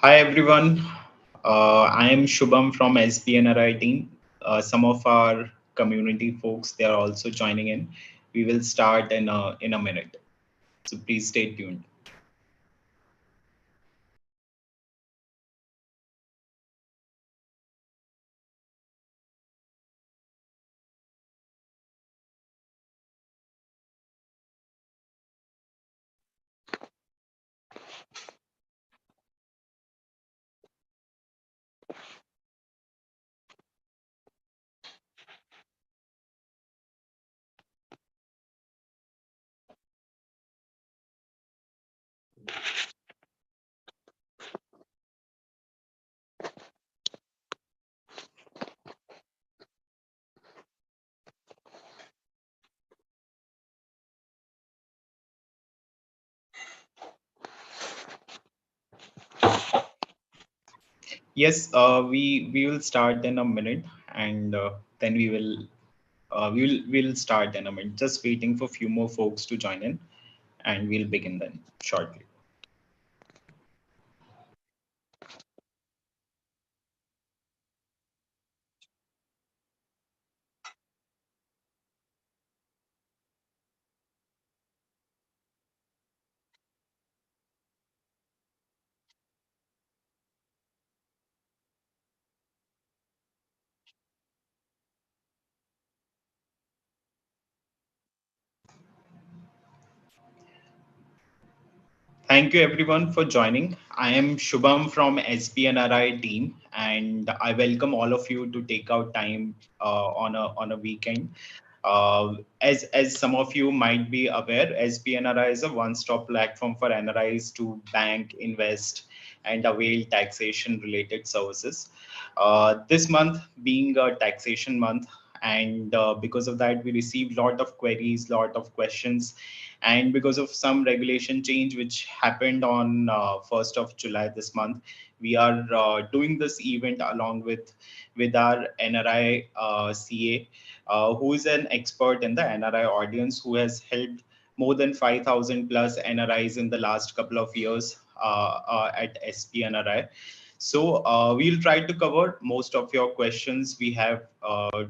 Hi everyone. I am Shubham from SBNRI team. Some of our community folks they are also joining in. We will start in a minute. So please stay tuned. Yes, we will start in a minute, and then we'll start in a minute. Just waiting for a few more folks to join in, and we'll begin then shortly. Thank you everyone for joining. I am Shubham from SBNRI team, and I welcome all of you to take out time on a weekend. As some of you might be aware, SBNRI is a one-stop platform for NRIs to bank, invest, and avail taxation-related services. This month being a taxation month, and because of that, we received lot of queries, lot of questions, and because of some regulation change which happened on 1st of July this month, we are doing this event along with our NRI CA, who is an expert in the NRI audience, who has helped more than 5,000 plus NRIs in the last couple of years at SBNRI. So we'll try to cover most of your questions. We have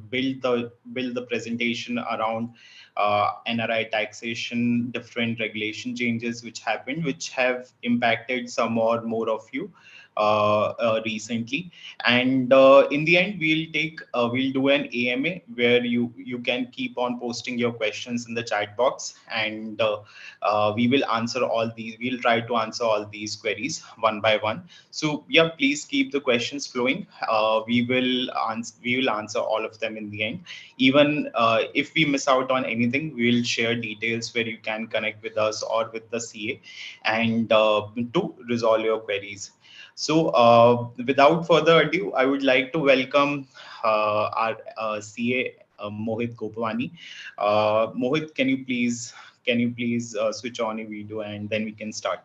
build the presentation around NRI taxation, different regulation changes which happened, which have impacted some or more of you recently. And in the end, we'll do an AMA where you can keep on posting your questions in the chat box, and we will answer all these. We'll try to answer all these queries one by one. So yeah, please keep the questions flowing. We will answer all of them in the end. Even if we miss out on anything, we will share details where you can connect with us or with the CA and to resolve your queries. So without further ado, I would like to welcome our CA Mohit Gopwani. Mohit, can you please switch on your video and then we can start.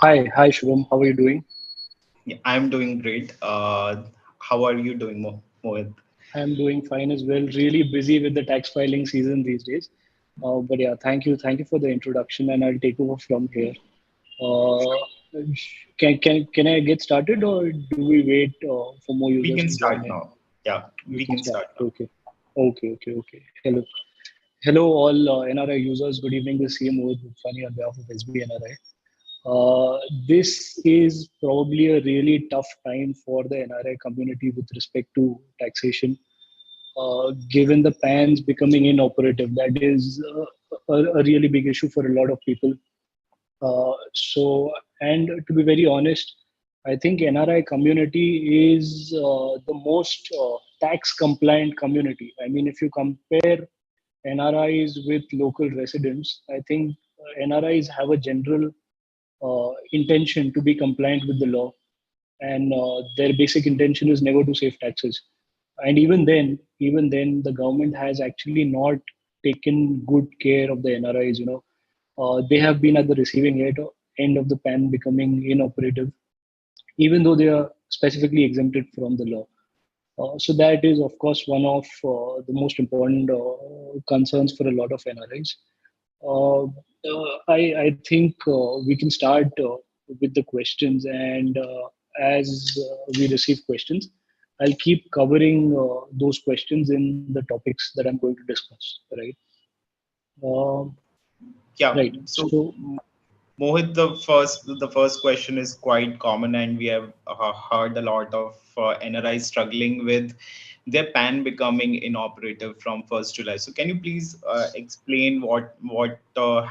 Hi, Shubham. How are you doing? Yeah, I'm doing great. How are you doing, Mohit? I'm doing fine as well. Really busy with the tax filing season these days. But yeah, thank you for the introduction, and I'll take over from here. Uh, can I get started, or do we wait for more We users can to join start in? now. Yeah, We we can can start. start now. Okay. Hello, all NRI users. Good evening. This is CM Mohit Gopwani on behalf of SBNRI. This is probably a really tough time for the NRI community with respect to taxation, given the PANs becoming inoperative. That is a really big issue for a lot of people. And to be very honest, I think NRI community is the most tax compliant community. I mean, if you compare NRIs with local residents, I think NRIs have a general intention to be compliant with the law, and their basic intention is never to save taxes. And even then, the government has actually not taken good care of the NRIs. They have been at the receiving end of the PAN becoming inoperative, even though they are specifically exempted from the law. So that is, of course, one of the most important concerns for a lot of NRIs. I think we can start with the questions, and as we receive questions, I'll keep covering those questions in the topics that I'm going to discuss. Right. Um Yeah. right. So So Mohit, the first question is quite common, and we have heard a lot of NRI struggling with their PAN becoming inoperative from 1st July. So can you please explain what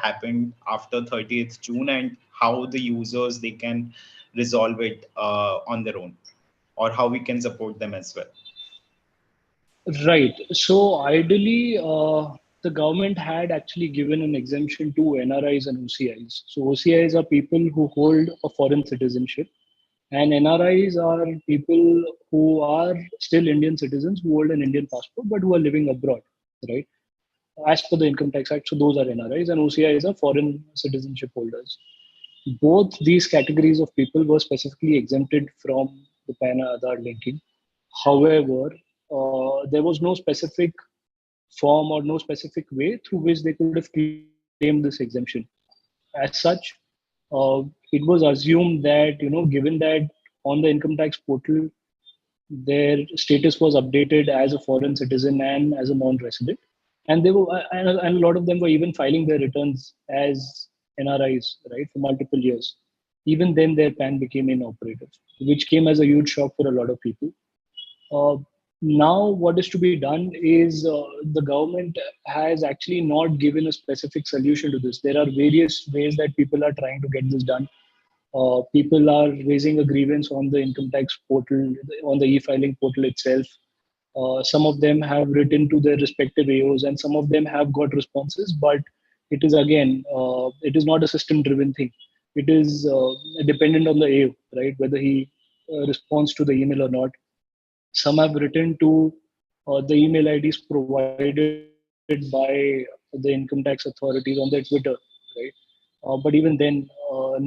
happened after 30th June and how the users they can resolve it on their own, or how we can support them as well? right. So ideally, the government had actually given an exemption to NRIs and OCIs. So OCIs are people who hold a foreign citizenship, and NRIs are people who are still Indian citizens who hold an Indian passport but who are living abroad, right? As per the Income Tax Act, so those are NRIs, and OCIs are foreign citizenship holders. Both these categories of people were specifically exempted from the PAN Aadhaar linking. However, there was no specific form or no specific way through which they could have claimed this exemption. As such, it was assumed that, given that on the income tax portal their status was updated as a foreign citizen and as a non-resident, and and a lot of them were even filing their returns as NRIs, right, for multiple years. Even then, their PAN became inoperative, which came as a huge shock for a lot of people. Uh, Now, what is to be done is the government has actually not given a specific solution to this. There are various ways that people are trying to get this done. People are raising a grievance on the income tax portal, on the e-filing portal itself. Some of them have written to their respective AOs, and some of them have got responses. But it is again, it is not a system-driven thing. It is dependent on the AO, right? Whether he responds to the email or not. Some have written to the email IDs provided by the income tax authorities on their Twitter, right? But even then,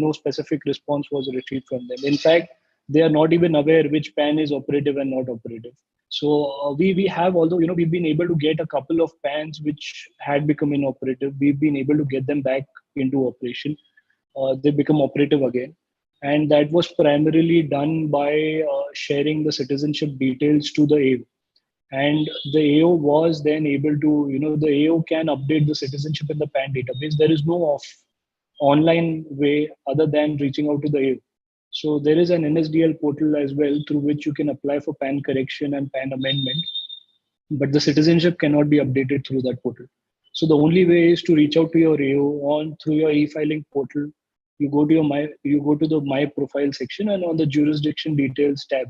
no specific response was retrieved from them. In fact, they are not even aware which PAN is operative and not operative. So we have, although we've been able to get a couple of PANs which had become inoperative, we've been able to get them back into operation. They become operative again, and that was primarily done by sharing the citizenship details to the AO. And the AO was then able to, the AO can update the citizenship in the PAN database. There is no online way other than reaching out to the AO. So there is an NSDL portal as well through which you can apply for PAN correction and PAN amendment, but the citizenship cannot be updated through that portal. So the only way is to reach out to your AO on through your e-filing portal. You go to the my profile section, and on the jurisdiction details tab,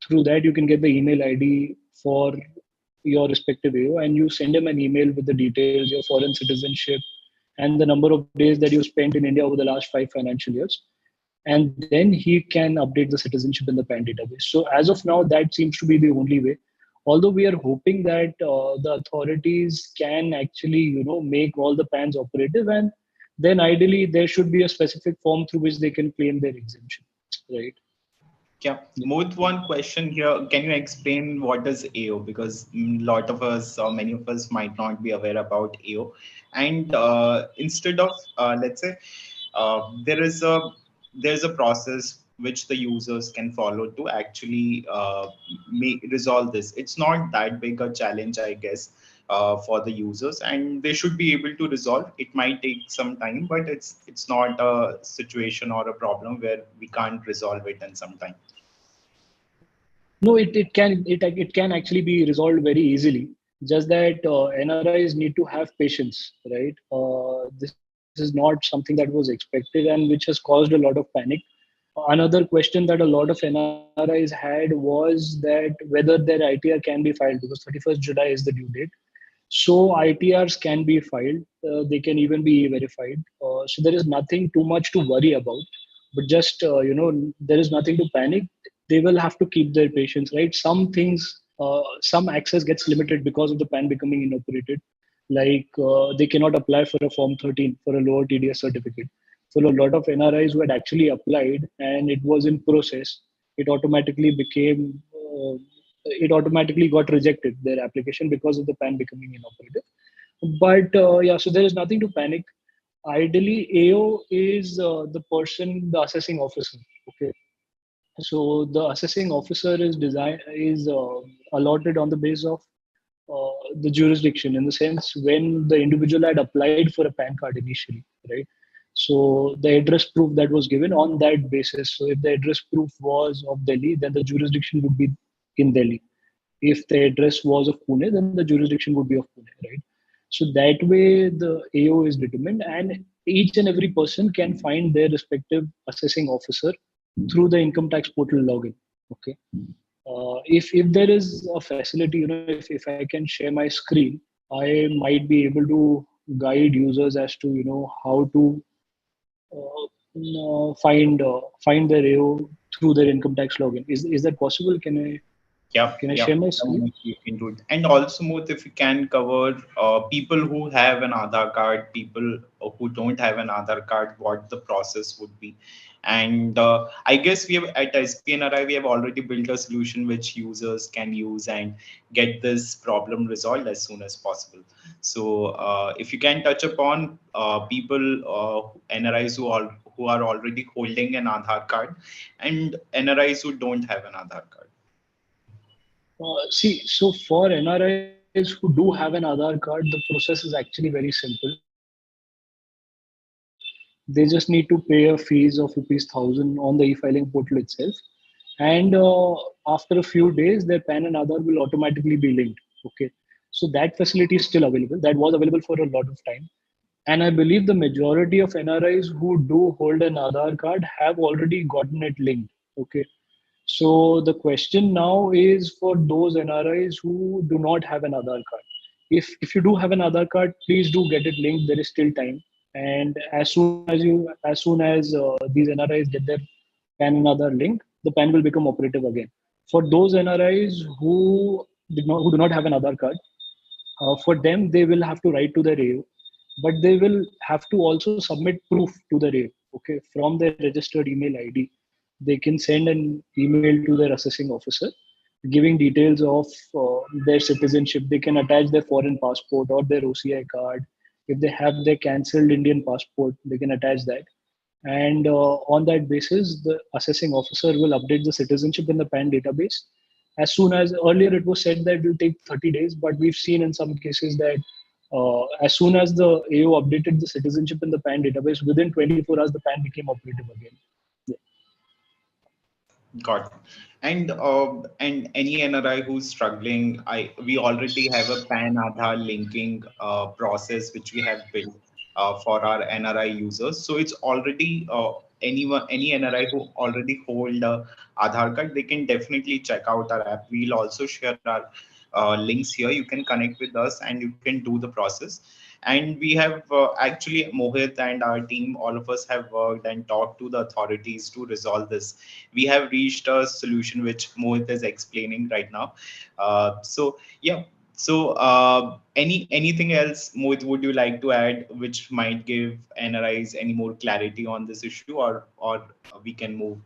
through that you can get the email ID for your respective AO, and you send him an email with the details, your foreign citizenship, and the number of days that you spent in India over the last 5 financial years. And then he can update the citizenship in the PAN database. So as of now, that seems to be the only way. Although we are hoping that the authorities can actually, make all the PANs operative, and then ideally there should be a specific form through which they can claim their exemption, right? Yeah, Mohit, one question here. Can you explain what is AO? Because lot of us or many of us might not be aware about AO. And instead of let's say there is a process which the users can follow to actually resolve this. It's not that big a challenge, I guess, for the users, and they should be able to resolve. It might take some time, but it's not a situation or a problem where we can't resolve it in some time. No, it can actually be resolved very easily. Just that NRIs need to have patience, right? This is not something that was expected and which has caused a lot of panic. Another question that a lot of NRIs had was that whether their ITR can be filed, because 31st July is the due date. So ITRs can be filed. They can even be verified. So there is nothing too much to worry about. But just there is nothing to panic. They will have to keep their patience, right? Some things, some access gets limited because of the PAN becoming inoperated. Like they cannot apply for a Form 13 for a lower TDS certificate. For a lot of NRIs who had actually applied and it was in process, it automatically became it automatically got rejected, their application, because of the PAN becoming inoperative. But yeah, so there is nothing to panic. Ideally, AO is the person, the assessing officer. Okay, so the assessing officer is allotted on the basis of the jurisdiction, in the sense when the individual had applied for a PAN card initially, right? So the address proof that was given on that basis. So if the address proof was of Delhi, then the jurisdiction would be in Delhi. If the address was of Pune, then the jurisdiction would be of Pune, right? So that way the AO is determined, and each and every person can find their respective assessing officer through the income tax portal login. Okay. If there is a facility, if I can share my screen, I might be able to guide users as to how to find their AO through their income tax login. Is that possible? Yeah, Can I yeah, share my screen? you can do it. And also, Mohit, if you can cover people who have an Aadhaar card, people who don't have an Aadhaar card, what the process would be. And I guess we have at SBNRI, we have already built a solution which users can use and get this problem resolved as soon as possible. So if you can touch upon people, NRIs who are already holding an Aadhaar card and NRIs who don't have an Aadhaar card. See, so for NRIs who do have an Aadhaar card, the process is actually very simple. They just need to pay a fees of rupees 1,000 on the e-filing portal itself. And after a few days, their PAN and Aadhaar will automatically be linked. Okay. So that facility is still available. That was available for a lot of time. And I believe the majority of NRIs who do hold an Aadhaar card have already gotten it linked. Okay. So the question now is for those NRIs who do not have an Aadhaar card. If you do have an Aadhaar card, please do get it linked. There is still time, and as soon as these NRIs get their PAN and Aadhaar linked, the PAN will become operative again. For those NRIs who do not have an Aadhaar card, for them they will have to write to their AO, but they will have to also submit proof to their AO. Okay, from their registered email ID, they can send an email to their assessing officer giving details of their citizenship. They can attach their foreign passport or their OCI card. If they have their cancelled Indian passport, they can attach that. And on that basis, the assessing officer will update the citizenship in the PAN database. As soon as earlier it was said that it will take 30 days, but we've seen in some cases that as soon as the AO updated the citizenship in the PAN database, within 24 hours, the PAN became operative again. Yeah. Got it. And any NRI who's struggling, we already have a PAN Aadhaar linking process which we have built for our NRI users. So it's already any NRI who already hold a Aadhaar card, they can definitely check out our app. We'll also share our links here. You can connect with us and you can do the process. And we have actually Mohit and our team, all of us have worked and talked to the authorities to resolve this. We have reached a solution which Mohit is explaining right now. So yeah. So anything else, Mohit, would you like to add, which might give NRIs any more clarity on this issue, or we can move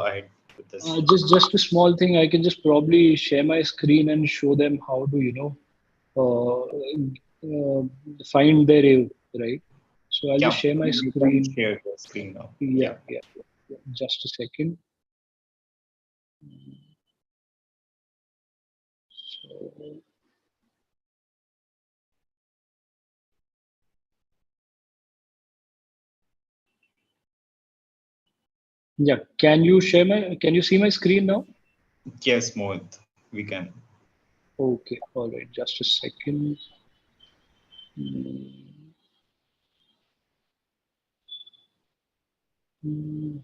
ahead with this? Just a small thing. I can just probably share my screen and show them how to uh, find their AO, right? So I'll just Yeah, share my you can screen. share your screen now. Yeah, Yeah. yeah, yeah. Just a second. So, yeah, can you see my screen now? Yes, Mohit, we can. Okay, all right, just a second. Mm, mm,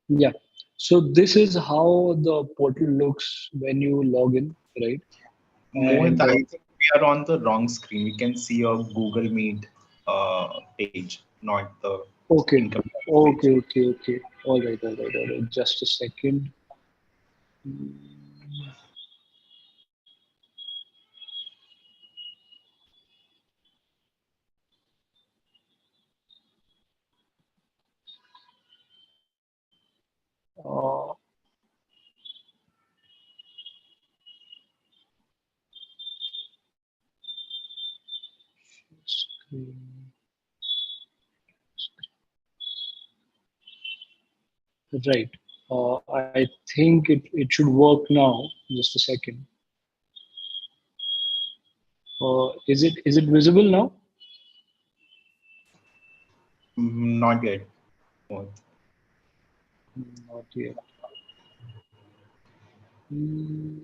yeah. So this is how the portal looks when you log in, right? Mohit, And I think we are on the wrong screen. We can see your Google Meet page, not the okay, income tax page. okay. All right. Just a second. Mm, Right. I think it should work now. Just a second. Is it visible now? Not yet. Mohit. Not yet. Hmm.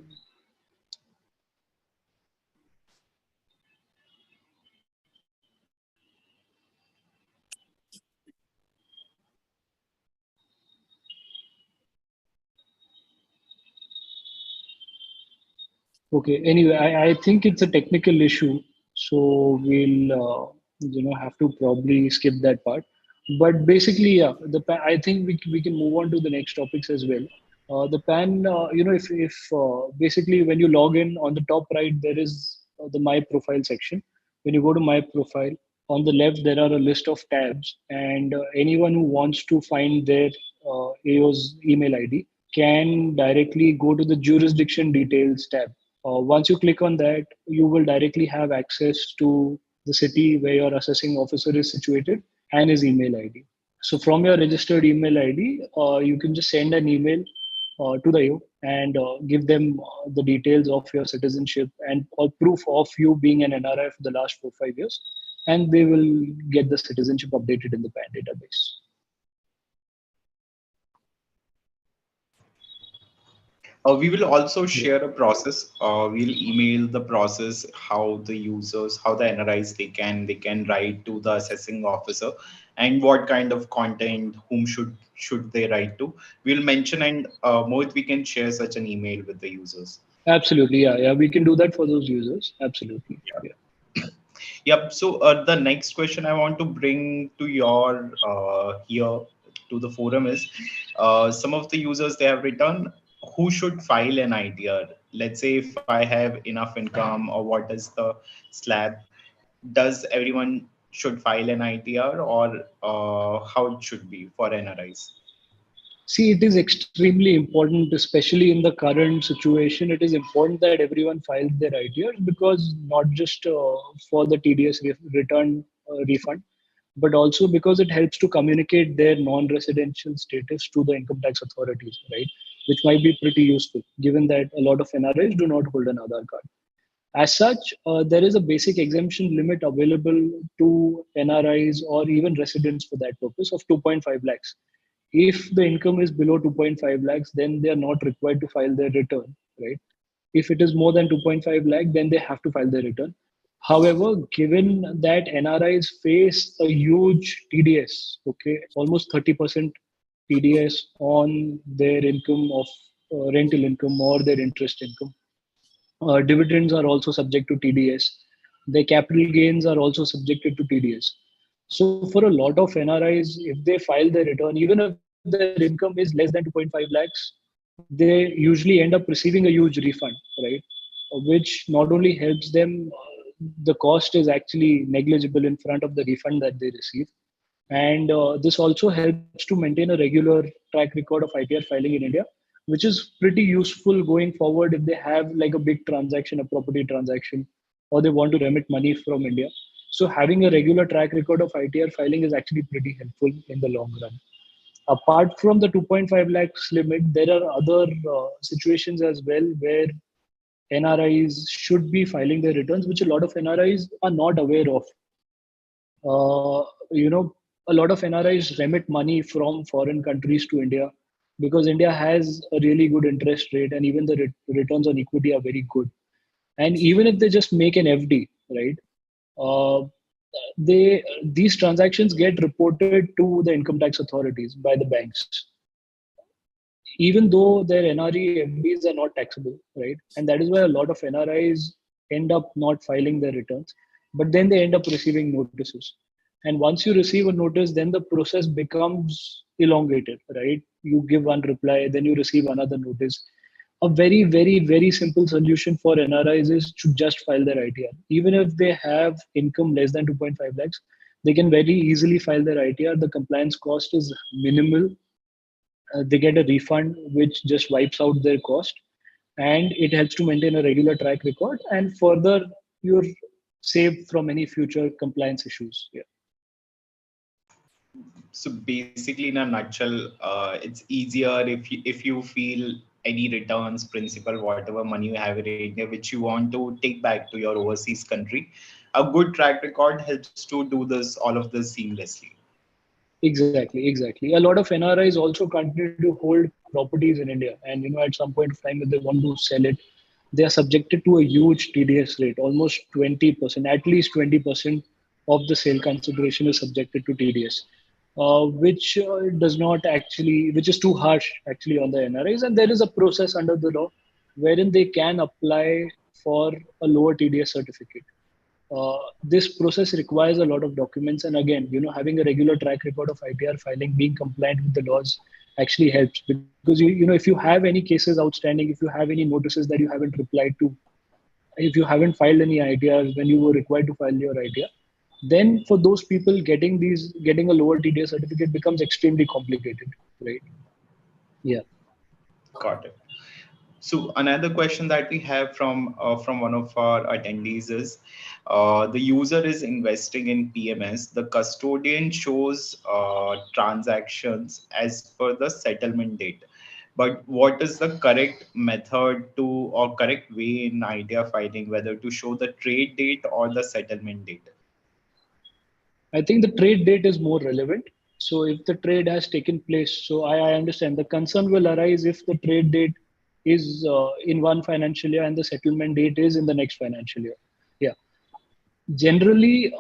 Okay. Anyway, I think it's a technical issue, so we'll have to probably skip that part. But basically, yeah, I think we can move on to the next topics as well. The PAN, if basically when you log in on the top right, there is the My Profile section. When you go to My Profile, on the left there are a list of tabs, and anyone who wants to find their AO's email ID can directly go to the jurisdiction details tab. Once you click on that, you will directly have access to the city where your assessing officer is situated and his email ID. So from your registered email ID, you can just send an email to the AO and give them the details of your citizenship and or proof of you being an NRI for the last 4 5 years, and they will get the citizenship updated in the PAN database. We will also share a process. We'll email the process how the users, how the NRIs they can write to the assessing officer, and what kind of content, whom should they write to. We'll mention, and Mohit, we can share such an email with the users. Absolutely, yeah, we can do that for those users. Absolutely, yeah. Yep. So the next question I want to bring to your here to the forum is some of the users they have written who should file an ITR. Let's say if I have enough income or what is the slab, does everyone should file an ITR or how it should be for NRIs? See, it is extremely important, especially in the current situation. It is important that everyone files their ITRs because not just for the TDS return refund, but also because it helps to communicate their non-residential status to the income tax authorities, right? Which might be pretty useful, given that a lot of NRIs do not hold an Aadhaar card. As such, there is a basic exemption limit available to NRIs or even residents for that purpose of 2.5 lakhs. If the income is below 2.5 lakhs, then they are not required to file their return, right? If it is more than 2.5 lakh, then they have to file their return. However, given that NRIs face a huge TDS, okay, almost 30% TDS on their income of rental income or their interest income, dividends are also subject to TDS. Their capital gains are also subjected to TDS. So for a lot of NRIs, if they file their return, even if their income is less than 2.5 lakhs, they usually end up receiving a huge refund, right? Which not only helps them, the cost is actually negligible in front of the refund that they receive. And this also helps to maintain a regular track record of ITR filing in India, which is pretty useful going forward if they have like a big transaction, a property transaction, or they want to remit money from India. So having a regular track record of ITR filing is actually pretty helpful in the long run. Apart from the 2.5 lakhs limit, there are other situations as well where NRIs should be filing their returns, which a lot of NRIs are not aware of. A lot of NRIs remit money from foreign countries to India because India has a really good interest rate, and even the returns on equity are very good. And even if they just make an FD, right? Uh, these transactions get reported to the income tax authorities by the banks, even though their NRE FDs are not taxable, right? And that is why a lot of NRIs end up not filing their returns, but then they end up receiving notices. And once you receive a notice, then the process becomes elongated, right? You give one reply, then you receive another notice. A very, very, very simple solution for NRIs is to just file their ITR. Even if they have income less than 2.5 lakhs, they can very easily file their ITR. The compliance cost is minimal. They get a refund which just wipes out their cost, and it helps to maintain a regular track record. And further, your saved from any future compliance issues. Yeah. So basically, in a nutshell, it's easier if you feel any returns, principal, whatever money you have in India, which you want to take back to your overseas country. A good track record helps to do this, all of this seamlessly. Exactly. A lot of NRIs also continue to hold properties in India, and at some point of time, if they want to sell it, they are subjected to a huge TDS rate, almost 20%, at least 20% of the sale consideration is subjected to TDS, which does not actually, which is too harsh actually on the NRIs. And there is a process under the law wherein they can apply for a lower TDS certificate. This process requires a lot of documents, and again, having a regular track record of ITR filing, being compliant with the laws actually helps, because if you have any cases outstanding, if you have any notices that you haven't replied to, if you haven't filed any ITRs when you were required to file your ITR, then for those people, getting a lower TDS certificate becomes extremely complicated, right? Yeah. Got it. So another question that we have from one of our attendees is, the user is investing in PMS. The custodian shows transactions as per the settlement date. But what is the correct method to or correct way in idea filing, whether to show the trade date or the settlement date? I think the trade date is more relevant. So if the trade has taken place, so I understand the concern will arise if the trade date is in one financial year and the settlement date is in the next financial year. Yeah. Generally,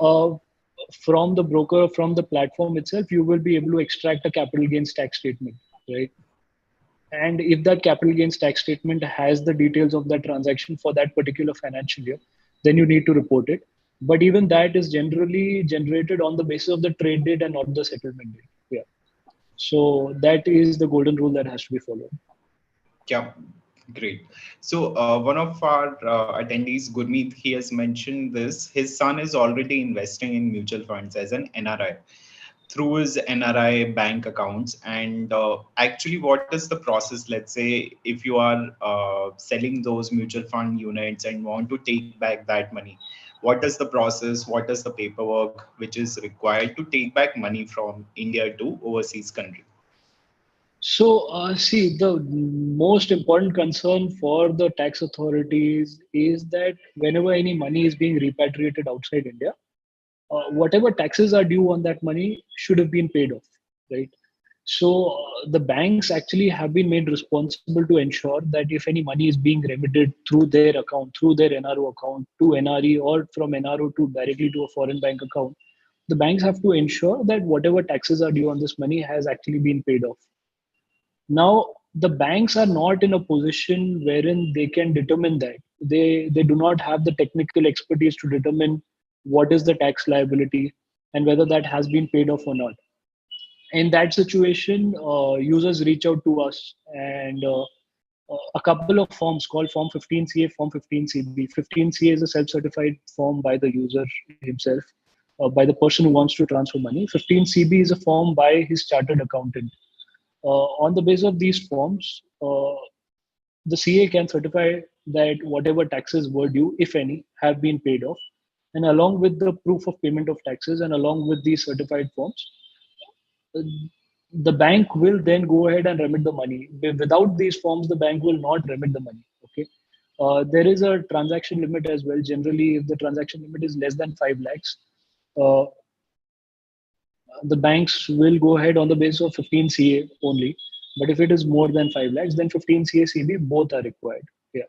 from the broker, from the platform itself, you will be able to extract a capital gains tax statement, right? And if that capital gains tax statement has the details of that transaction for that particular financial year, then you need to report it. But even that is generally generated on the basis of the trade date and not the settlement date. Yeah. So that is the golden rule that has to be followed. Yeah, great. So one of our attendees, Gurmeet, he has mentioned this. His son is already investing in mutual funds as an NRI through his NRI bank accounts. And actually, what is the process? Let's say if you are selling those mutual fund units and want to take back that money, what is the process? What is the paperwork which is required to take back money from India to overseas country? So, see, the most important concern for the tax authorities is that whenever any money is being repatriated outside India, whatever taxes are due on that money should have been paid off, right? So the banks actually have been made responsible to ensure that if any money is being remitted through their account, through their NRO account to NRE, or from NRO to directly to a foreign bank account, the banks have to ensure that whatever taxes are due on this money has actually been paid off. Now, the banks are not in a position wherein they can determine that. They do not have the technical expertise to determine what is the tax liability and whether that has been paid off or not. In that situation, users reach out to us, and a couple of forms called Form 15CA, Form 15CB. 15CA is a self-certified form by the user himself, by the person who wants to transfer money. 15CB is a form by his chartered accountant. On the basis of these forms, the CA can certify that whatever taxes were due, if any, have been paid off. And along with the proof of payment of taxes and along with these certified forms, the bank will then go ahead and remit the money. Without these forms, the bank will not remit the money. Okay. There is a transaction limit as well. Generally, if the transaction limit is less than 5 lakhs, uh, the banks will go ahead on the basis of 15 CA only. But if it is more than 5 lakhs, then 15 CA CB both are required. Yeah.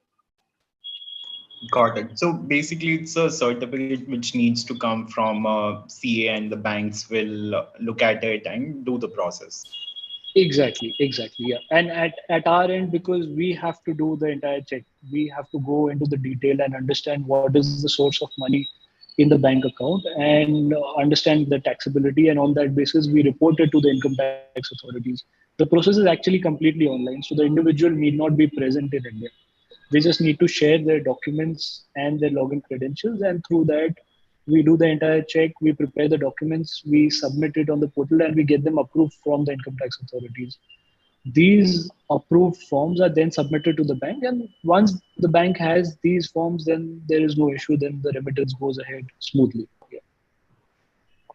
Got it. So basically, it's a certificate which needs to come from CA, and the banks will look at it and do the process. Exactly. Yeah. And at our end, because we have to do the entire check, we have to go into the detail and understand what is the source of money in the bank account and understand the taxability. And on that basis, we report it to the income tax authorities. The process is actually completely online. So the individual need not be present in India. They just need to share their documents and their login credentials. And through that, we do the entire check, we prepare the documents, we submit it on the portal, and we get them approved from the income tax authorities. These approved forms are then submitted to the bank, and once the bank has these forms, then there is no issue. Then the remittance goes ahead smoothly. Yeah.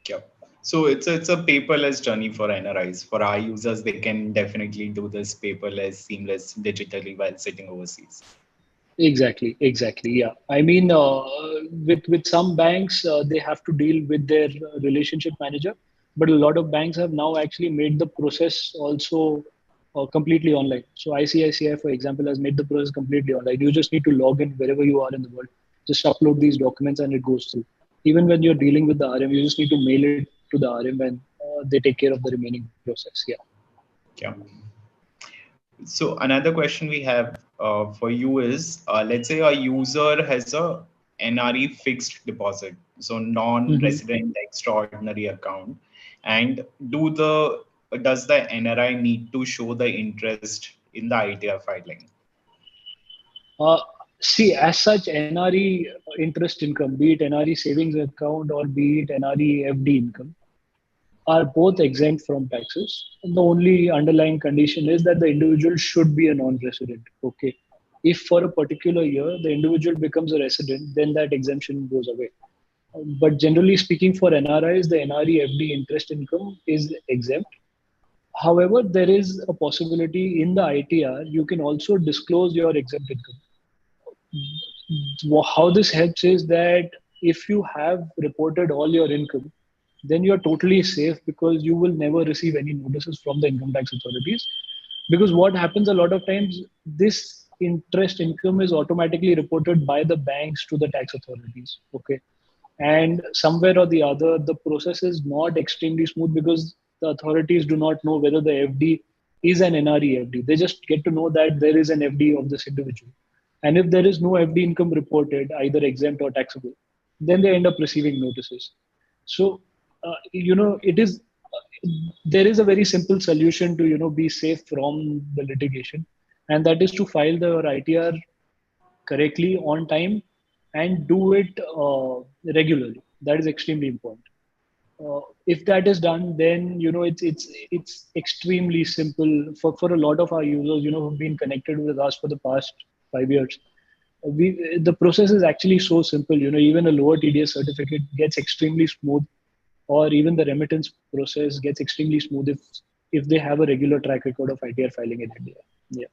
Yeah. So it's a paperless journey for NRIs. For our users, they can definitely do this paperless, seamless digitally while sitting overseas. Exactly. Yeah. I mean, with some banks, they have to deal with their relationship manager, but a lot of banks have now actually made the process also completely online. So ICICI, for example, has made the process completely online. You just need to log in wherever you are in the world, just upload these documents, and it goes through. Even when you're dealing with the RM, you just need to mail it to the RM, and they take care of the remaining process. Yeah. Yeah. So another question we have for you is, let's say a user has a NRE fixed deposit, so Mhm. non-resident extraordinary account, and does the NRI need to show the interest in the ITR filing? Uh, See, as such, NRE interest income, be it NRE savings account or be it NRE FD income, are both exempt from taxes. The only underlying condition is that the individual should be a non-resident. Okay. If for a particular year the individual becomes a resident, then that exemption goes away. But generally speaking, for NRIs, the NRE FD interest income is exempt. However, there is a possibility in the ITR you can also disclose your exempt income. How this helps is that if you have reported all your income, then you're totally safe because you will never receive any notices from the income tax authorities. Because what happens a lot of times, this interest income is automatically reported by the banks to the tax authorities. Okay. And somewhere or the other, the process is not extremely smooth because the authorities do not know whether the FD is an NRE FD. They just get to know that there is an FD of this individual. And if there is no FD income reported, either exempt or taxable, then they end up receiving notices. So, it is there is a very simple solution to be safe from the litigation, and that is to file the ITR correctly on time and do it regularly. That is extremely important. If that is done, then it's extremely simple for a lot of our users, who've been connected with us for the past 5 years. The process is actually so simple. Even a lower TDS certificate gets extremely smooth, or even the remittance process gets extremely smooth if they have a regular track record of ITR filing in India. Yeah.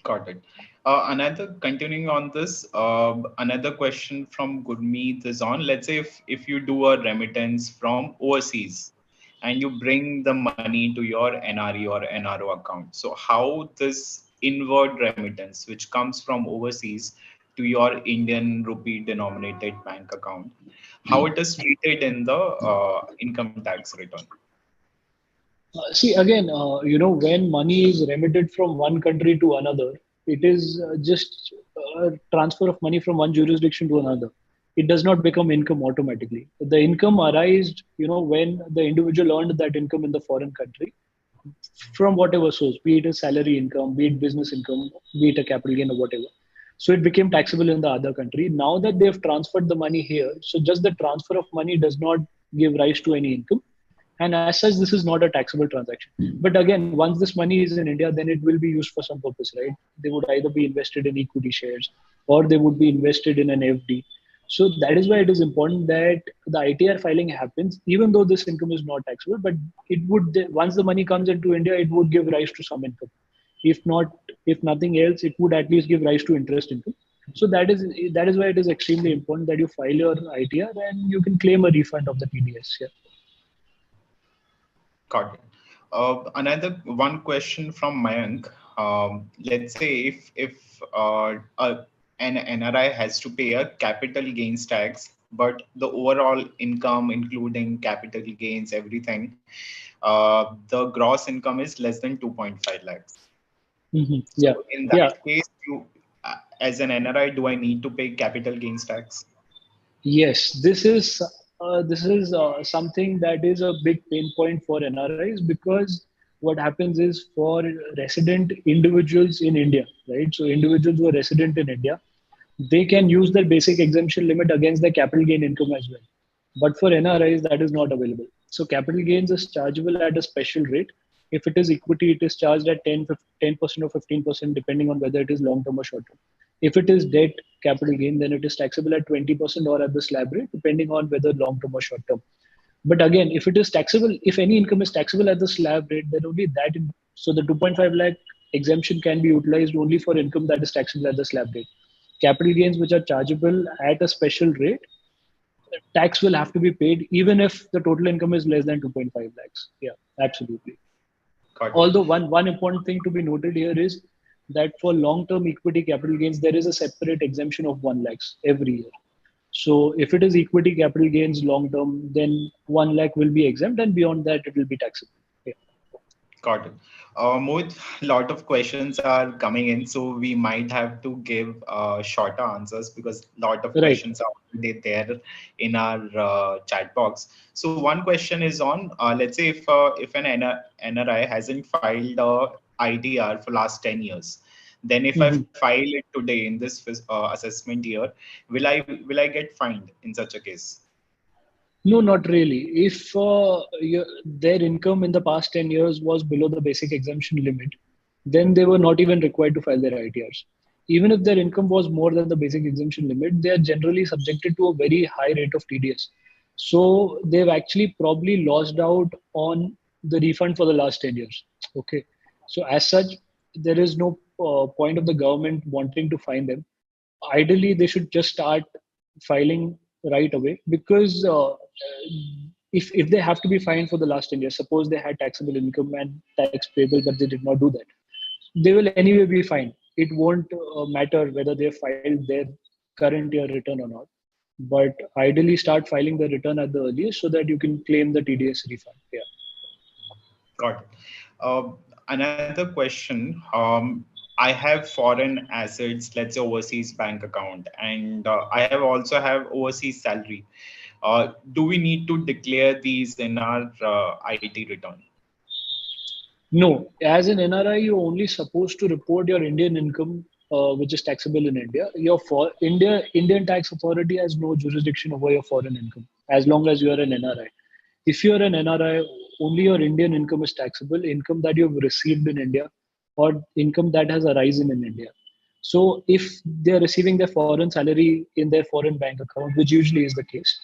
Got it. Another continuing on this, another question from Gurmeet is on. Let's say if you do a remittance from overseas and you bring the money to your NRE or NRO account, so how this inward remittance, which comes from overseas to your Indian rupee denominated bank account, how it is treated in the income tax return? See, again, when money is remitted from one country to another, it is just a transfer of money from one jurisdiction to another. It does not become income automatically. The income arises, when the individual earned that income in the foreign country from whatever source, be it a salary income, be it business income, be it a capital gain or whatever. So it became taxable in the other country. Now that they've transferred the money here, so just the transfer of money does not give rise to any income. And as such, this is not a taxable transaction. But again, once this money is in India, then it will be used for some purpose, right? They would either be invested in equity shares or they would be invested in an FD. So that is why it is important that the ITR filing happens, even though this income is not taxable. But it would, once the money comes into India, it would give rise to some income. If not, if nothing else, it would at least give rise to interest income. So that is why it is extremely important that you file your ITR and you can claim a refund of the TDS. Yeah. Got it. Another one question from Mayank. Let's say an NRI has to pay a capital gains tax, but the overall income, including capital gains, everything, the gross income is less than 2.5 lakhs. Yeah. So in Yeah. that case, as an NRI, do I need to pay capital gains tax? Yes, this is something that is a big pain point for NRIs, because what happens is for resident individuals in India, right? So individuals who are resident in India, they can use their basic exemption limit against their capital gain income as well. But for NRIs, that is not available. So capital gains is chargeable at a special rate. If it is equity, it is charged at 10% or 15%, depending on whether it is long term or short term. If it is debt capital gain, then it is taxable at 20% or at the slab rate, depending on whether long term or short term. But again, if it is taxable, if any income is taxable at the slab rate, then only that. So the 2.5 lakh exemption can be utilized only for income that is taxable at the slab rate. Capital gains which are chargeable at a special rate, tax will have to be paid even if the total income is less than 2.5 lakhs. Yeah, absolutely. Got it. Although one important thing to be noted here is that for long-term equity capital gains, there is a separate exemption of 1 lakhs every year. So if it is equity capital gains long-term, then 1 lakh will be exempt, and beyond that, it will be taxable. Yeah. Got it. Mohit, a lot of questions are coming in, so we might have to give shorter answers because a lot of Right. questions are already there in our chat box. So one question is on, let's say if an NRI hasn't filed a ITR for last 10 years, then if I Mhm. file it today in this assessment year, will I get fined in such a case? No, not really. If their income in the past 10 years was below the basic exemption limit, then they were not even required to file their ITRs. Even if their income was more than the basic exemption limit, they are generally subjected to a very high rate of TDS. So they've actually probably lost out on the refund for the last 10 years. Okay. So as such, there is no point of the government wanting to fine them. Ideally they should just start filing right away, because if they have to be fined for the last 10 years, suppose they had taxable income and tax payable but they did not do that, they will anyway be fined. It won't matter whether they filed their current year return or not, but ideally start filing the return at the earliest so that you can claim the TDS refund. Yeah. Got it. Another question. I have foreign assets, let's say overseas bank account, and I have also have overseas salary. Do we need to declare these in our IT return? No, as an NRI, you're only supposed to report your Indian income, which is taxable in India. Indian tax authority has no jurisdiction over your foreign income as long as you are an NRI. If you are an NRI, only your Indian income is taxable, income that you've received in India or income that has arisen in India. So if they're receiving their foreign salary in their foreign bank account, which usually is the case,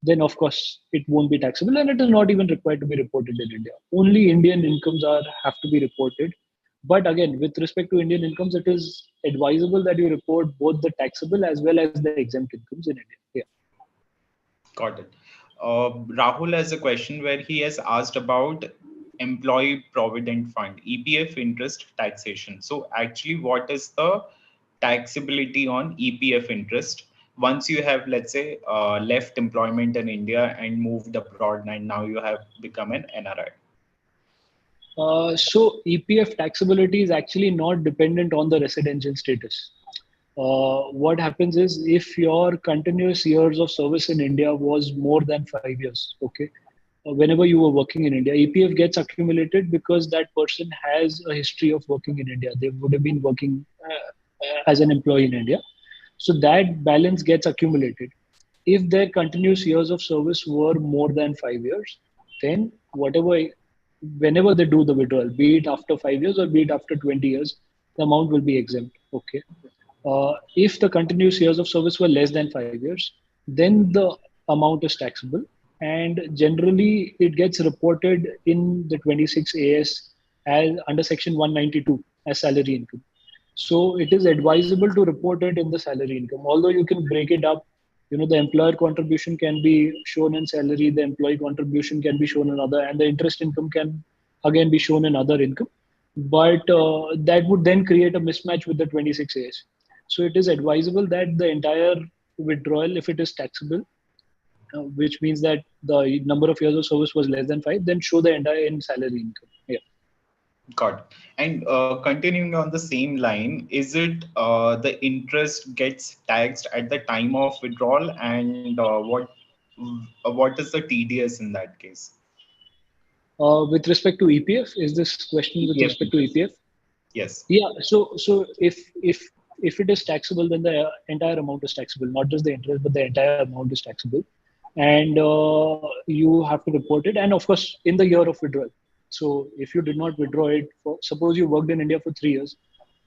then of course it won't be taxable, and it is not even required to be reported in India. Only Indian incomes have to be reported. But again, with respect to Indian incomes, it is advisable that you report both the taxable as well as the exempt incomes in India. Yeah. Got it. Rahul has a question where he has asked about employee provident fund, EPF interest taxation. So actually, what is the taxability on EPF interest once you have, let's say, left employment in India and moved abroad, and now you have become an NRI? So EPF taxability is actually not dependent on the residential status. What happens is if your continuous years of service in India was more than 5 years, okay, whenever you were working in India, EPF gets accumulated because that person has a history of working in India. They would have been working as an employee in India. So that balance gets accumulated. If their continuous years of service were more than 5 years, then whenever they do the withdrawal, be it after 5 years or be it after 20 years, the amount will be exempt. Okay. If the continuous years of service were less than 5 years, then the amount is taxable. And generally, it gets reported in the 26 AS as under Section 192 as salary income. So it is advisable to report it in the salary income. Although you can break it up, the employer contribution can be shown in salary, the employee contribution can be shown in other, and the interest income can again be shown in other income. But that would then create a mismatch with the 26 AS. So it is advisable that the entire withdrawal, if it is taxable, which means that the number of years of service was less than 5, then show the entire in salary income. Yeah. Got it. And continuing on the same line, is it the interest gets taxed at the time of withdrawal, and what is the TDS in that case? With respect to EPF, is this question with EPF respect to interest. EPF? Yes. Yeah. So if it is taxable, then the entire amount is taxable, not just the interest, but the entire amount is taxable, and you have to report it. And of course, in the year of withdrawal. So if you did not withdraw it, suppose you worked in India for 3 years,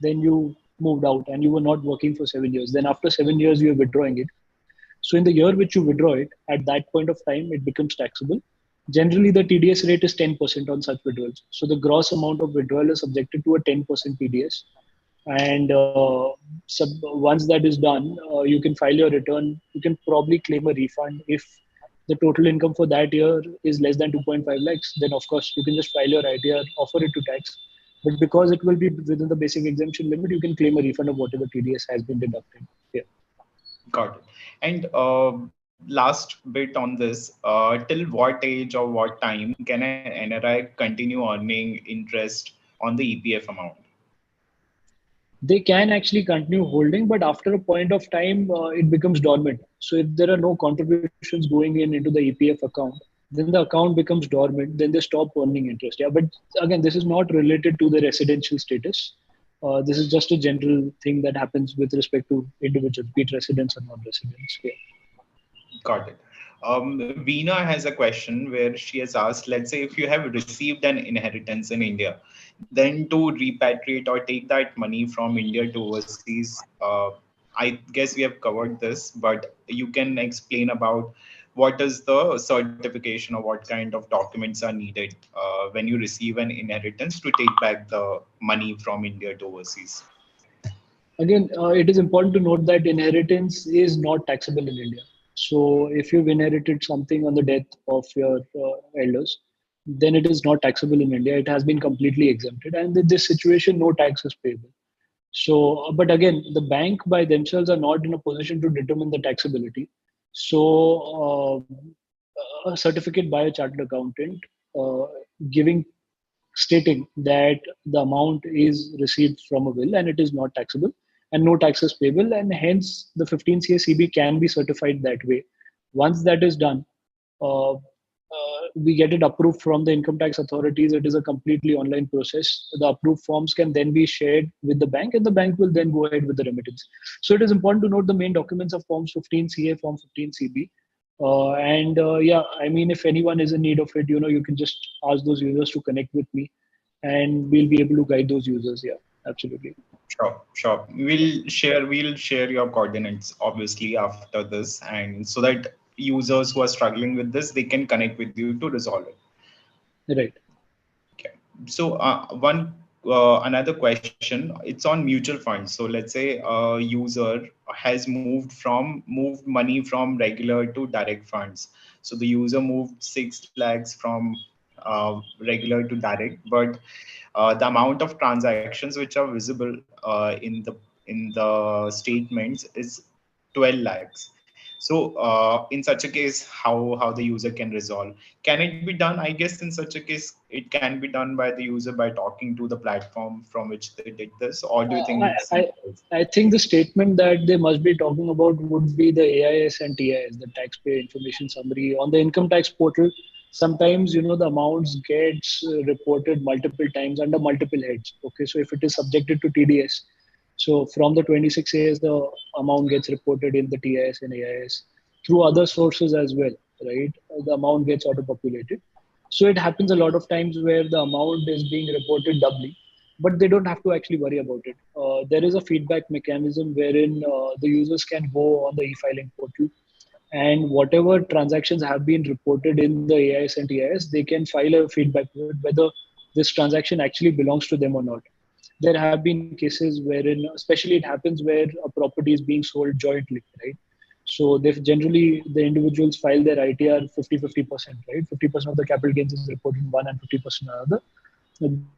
then you moved out and you were not working for 7 years. Then after 7 years, you are withdrawing it. So in the year which you withdraw it, at that point of time, it becomes taxable. Generally, the TDS rate is 10% on such withdrawals. So the gross amount of withdrawal is subjected to a 10% TDS. And once that is done, you can file your return. You can probably claim a refund if the total income for that year is less than 2.5 lakhs. Then of course you can just file your ITR, offer it to tax. But because it will be within the basic exemption limit, you can claim a refund of whatever TDS has been deducted. Yeah. Got it. And last bit on this, till what age or what time can an NRI continue earning interest on the EPF amount? They can actually continue holding, but after a point of time, it becomes dormant. So if there are no contributions going in into the EPF account, then the account becomes dormant. Then they stop earning interest. Yeah, but again, this is not related to the residential status. This is just a general thing that happens with respect to individuals, be it residents or non-residents. Yeah. Got it. Veena has a question where she has asked, let's say if you have received an inheritance in India, then to repatriate or take that money from India to overseas, I guess we have covered this, but you can explain about what is the certification or what kind of documents are needed when you receive an inheritance to take back the money from India to overseas. Again, it is important to note that inheritance is not taxable in India. So if you've inherited something on the death of your elders, then it is not taxable in India. It has been completely exempted. And in this situation, no tax is payable. So, but again, the bank by themselves are not in a position to determine the taxability. So, a certificate by a chartered accountant uh, giving stating that the amount is received from a will and it is not taxable and no taxes payable, and hence the 15CA CB can be certified that way. Once that is done, we get it approved from the income tax authorities. It is a completely online process. The approved forms can then be shared with the bank, and the bank will then go ahead with the remittance. So it is important to note the main documents of Forms 15CA, Form 15CB. And yeah, I mean, if anyone is in need of it, you can just ask those users to connect with me, and we'll be able to guide those users. Yeah, absolutely. Sure, sure. We'll share your coordinates obviously after this, and so that users who are struggling with this, they can connect with you to resolve it. Right. Okay. So one another question, it's on mutual funds. So let's say a user has moved money from regular to direct funds. So the user moved 6 lakhs from regular to direct, but the amount of transactions which are visible in the statements is 12 lakhs. So in such a case, how the user can resolve? Can it be done? I guess in such a case, it can be done by the user by talking to the platform from which they did this, or do you think I, it's I, simple? I think the statement that they must be talking about would be the AIS and TIS, the taxpayer information summary. On the income tax portal, sometimes, the amounts gets reported multiple times under multiple heads. Okay, so if it is subjected to TDS, so from the 26 years, the amount gets reported in the TIS and AIS through other sources as well, right? The amount gets auto-populated. So it happens a lot of times where the amount is being reported doubly, but they don't have to actually worry about it. There is a feedback mechanism wherein the users can go on the e-filing portal, and whatever transactions have been reported in the AIS and TIS, they can file a feedback with whether this transaction actually belongs to them or not. There have been cases wherein, especially it happens where a property is being sold jointly, right? So they generally, the individuals file their ITR 50-50%, right? 50% of the capital gains is reported in one and 50% another.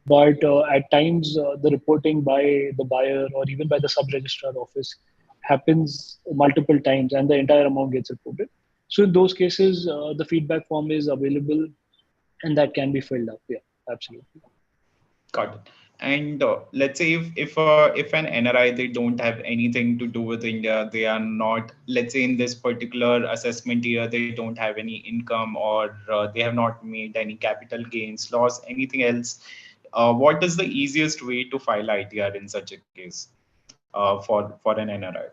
But at times, the reporting by the buyer or even by the sub-registrar office happens multiple times and the entire amount gets reported. So in those cases, the feedback form is available and that can be filled up. Yeah, absolutely. Got it. And let's say if an NRI, they don't have anything to do with India, they are not, let's say in this particular assessment year, they don't have any income, or they have not made any capital gains, loss, anything else. What is the easiest way to file ITR in such a case for an NRI?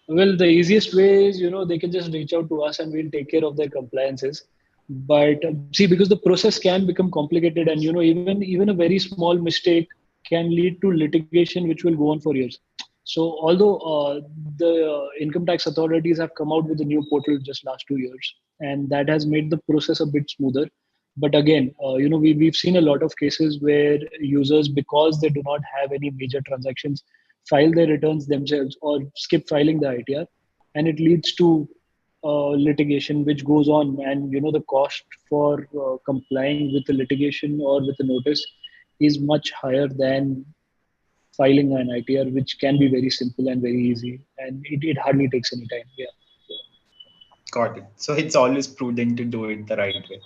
Well, the easiest way is, they can just reach out to us and we'll take care of their compliances. But see, because the process can become complicated, and even a very small mistake can lead to litigation which will go on for years. So although the income tax authorities have come out with a new portal just last 2 years, and that has made the process a bit smoother, but again, we've seen a lot of cases where users, because they do not have any major transactions, file their returns themselves or skip filing the ITR, and it leads to litigation which goes on, and the cost for complying with the litigation or with the notice is much higher than filing an ITR, which can be very simple and very easy, and it hardly takes any time. Yeah. Got it. So it's always prudent to do it the right way.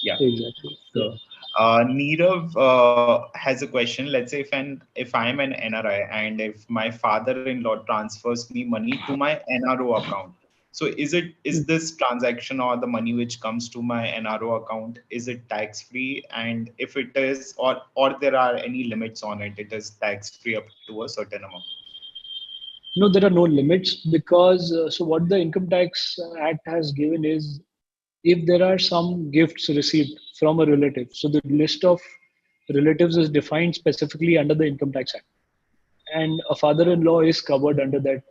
Yeah. Exactly. Yeah. So Nirav has a question. Let's say if I'm an NRI and if my father-in-law transfers me money to my NRO account, so is this transaction or the money which comes to my NRO account, is it tax free? And if it is, or there are any limits on it, it is tax free up to a certain amount. No, there are no limits, because so what the Income Tax Act has given is, if there are some gifts received from a relative, so the list of relatives is defined specifically under the Income Tax Act, and a father-in-law is covered under that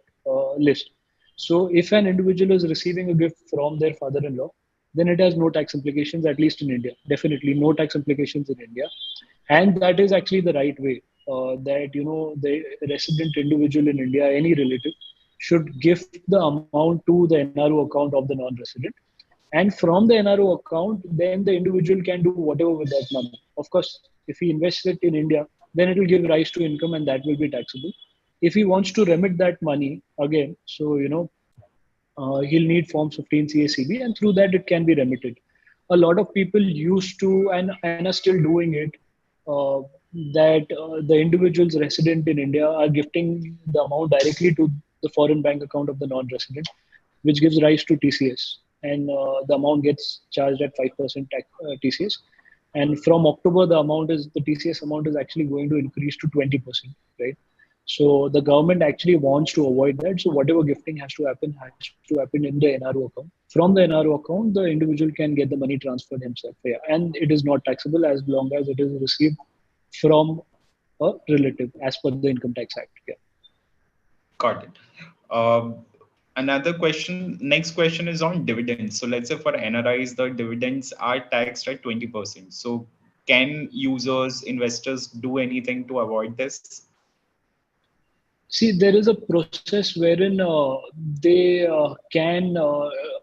list. So if an individual is receiving a gift from their father-in-law, then it has no tax implications, at least in India. Definitely no tax implications in India. And that is actually the right way, that the resident individual in India, any relative, should gift the amount to the NRO account of the non-resident. And from the NRO account, then the individual can do whatever with that money. Of course, if he invests it in India, then it will give rise to income, and that will be taxable. If he wants to remit that money again, so he'll need Form 15 CACB, and through that it can be remitted. A lot of people used to, and are still doing it, uh, that the individuals resident in India are gifting the amount directly to the foreign bank account of the non-resident, which gives rise to TCS, and the amount gets charged at 5% TCS. And from October, the TCS amount is actually going to increase to 20%, right? So the government actually wants to avoid that. So whatever gifting has to happen in the NRO account. From the NRO account, the individual can get the money transferred himself. Yeah. And it is not taxable as long as it is received from a relative as per the Income Tax Act. Yeah. Got it. Another question, next question is on dividends. So let's say for NRIs, the dividends are taxed at 20%. So can users, investors do anything to avoid this? See, there is a process wherein they can,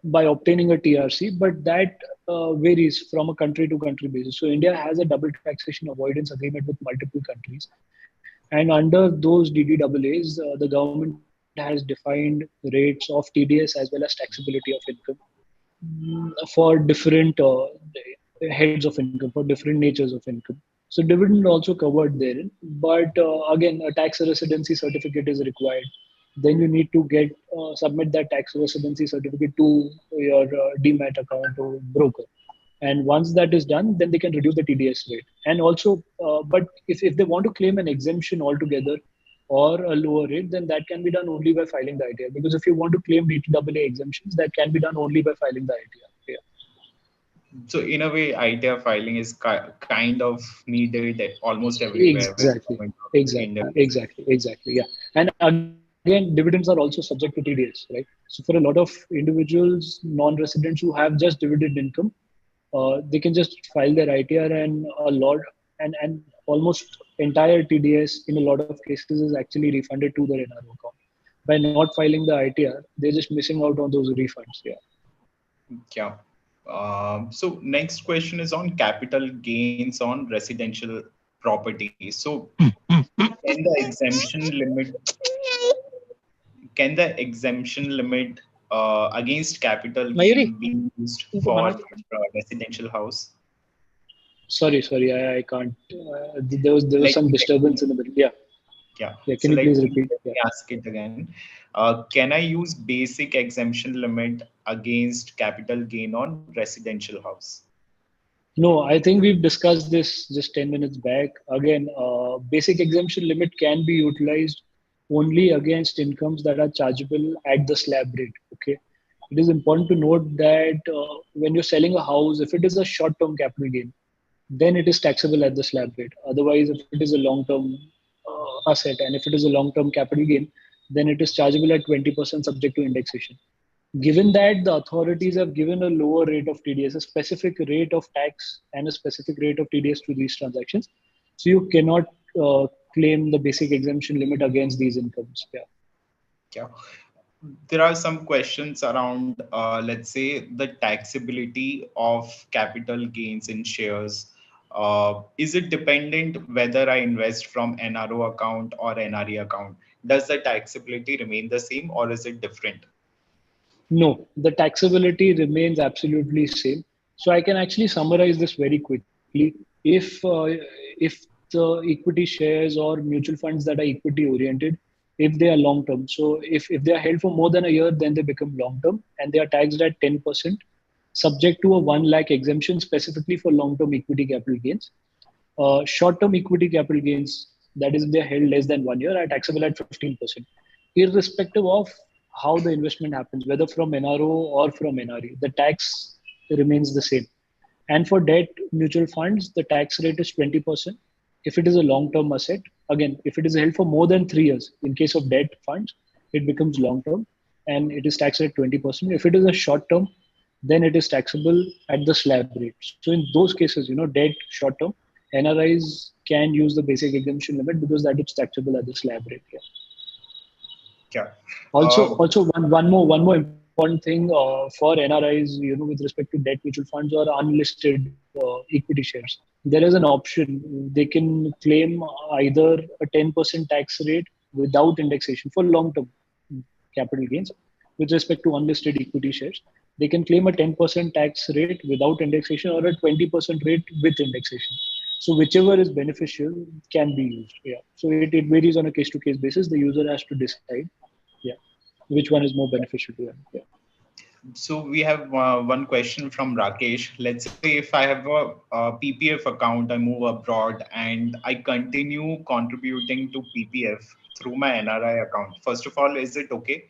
by obtaining a TRC, but that varies from a country to country basis. So India has a double taxation avoidance agreement with multiple countries. And under those DDAAs, the government has defined rates of TDS as well as taxability of income for different heads of income, for different natures of income. So dividend also covered therein, but again, a tax residency certificate is required. Then you need to submit that tax residency certificate to your demat account or broker. And once that is done, then they can reduce the TDS rate. And also, but if they want to claim an exemption altogether or a lower rate, then that can be done only by filing the ITR. Because if you want to claim DTAA exemptions, that can be done only by filing the ITR. Yeah. So in a way, ITR filing is kind of needed almost everywhere when Exactly. going to Exactly. India. Exactly. Yeah. And again, dividends are also subject to TDS, right? So for a lot of individuals, non-residents who have just dividend income, they can just file their ITR, and a lot and almost entire TDS in a lot of cases is actually refunded to their NRO account. By not filing the ITR, they're just missing out on those refunds. Yeah. Yeah. So next question is on capital gains on residential property. So can the exemption limit against capital Mayuri, gain be used तुमको for मना residential house? Sorry, I can't. There was Like, some disturbance in the middle. Yeah. yeah. Yeah. So Can you please let repeat? me Yeah. ask it again. Can I use basic exemption limit against capital gain on residential house? No, I think we've discussed this just 10 minutes back. Again, basic exemption limit can be utilized only against incomes that are chargeable at the slab rate. Okay. it is important to note that when you're selling a house, if it is a short-term capital gain, then it is taxable at the slab rate. Otherwise, if it is a long-term asset and if it is a long-term capital gain, then it is chargeable at 20% subject to indexation. Given that the authorities have given a lower rate of TDS, a specific rate of tax and a specific rate of TDS to these transactions, so you cannot claim the basic exemption limit against these incomes. Yeah. Yeah. There are some questions around, let's say, the taxability of capital gains in shares. Is it dependent whether I invest from NRO account or NRE account? Does the taxability remain the same or is it different? No, the taxability remains absolutely same. So I can actually summarize this very quickly. If the equity shares or mutual funds that are equity oriented, if they are long term, so if they are held for more than a year, then they become long term and they are taxed at 10%, subject to a 1 lakh exemption specifically for long term equity capital gains. Short term equity capital gains, that is, if they are held less than 1 year, are taxable at 15%, irrespective of how the investment happens, whether from NRO or from NRE, the tax remains the same. And for debt mutual funds, the tax rate is 20%. If it is a long-term asset, again, if it is held for more than 3 years, in case of debt funds, it becomes long-term and it is taxed at 20%. If it is a short-term, then it is taxable at the slab rate. So in those cases, debt short-term, NRIs can use the basic exemption limit because that is taxable at the slab rate. Yeah. Yeah. Also one more important thing for NRIs, with respect to debt mutual funds or unlisted equity shares, there is an option. They can claim either a 10% tax rate without indexation for long-term capital gains. With respect to unlisted equity shares, they can claim a 10% tax rate without indexation or a 20% rate with indexation. So whichever is beneficial can be used. Yeah. So it varies on a case-to-case basis. The user has to decide, yeah, which one is more beneficial to them. Yeah. So we have one question from Rakesh. Let's say if I have a PPF account, I move abroad and I continue contributing to PPF through my NRI account. First of all, is it okay?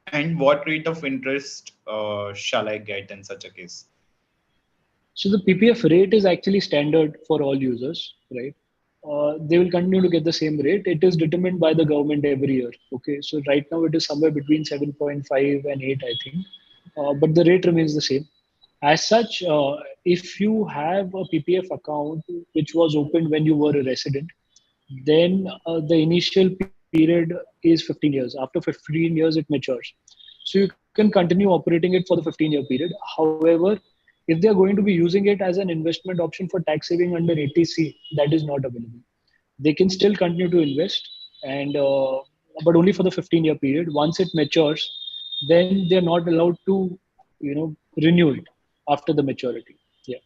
And what rate of interest shall I get in such a case? So the PPF rate is actually standard for all users, right? They will continue to get the same rate. It is determined by the government every year. Okay, so right now it is somewhere between 7.5 and 8, I think, but the rate remains the same. As such, if you have a PPF account which was opened when you were a resident, then the initial period is 15 years. After 15 years, it matures. So you can continue operating it for the 15-year period. However, if they are going to be using it as an investment option for tax saving under 80C, that is not available. They can still continue to invest, and but only for the 15-year period. Once it matures, then they're not allowed to, renew it after the maturity. Yeah.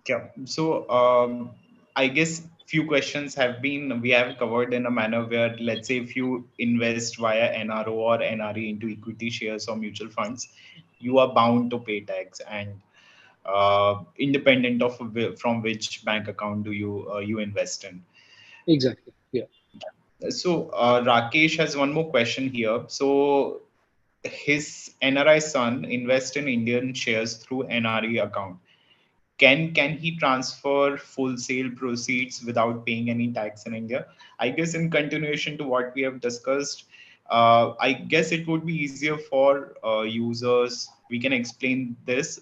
Yeah. So I guess few questions we have covered in a manner where, let's say, if you invest via NRO or NRE into equity shares or mutual funds, you are bound to pay tax, and independent of from which bank account do you invest in. Exactly. Yeah. So Rakesh has one more question here. So his NRI son invests in Indian shares through NRE account. Can he transfer full sale proceeds without paying any tax in India? I guess in continuation to what we have discussed, I guess it would be easier for users. We can explain this.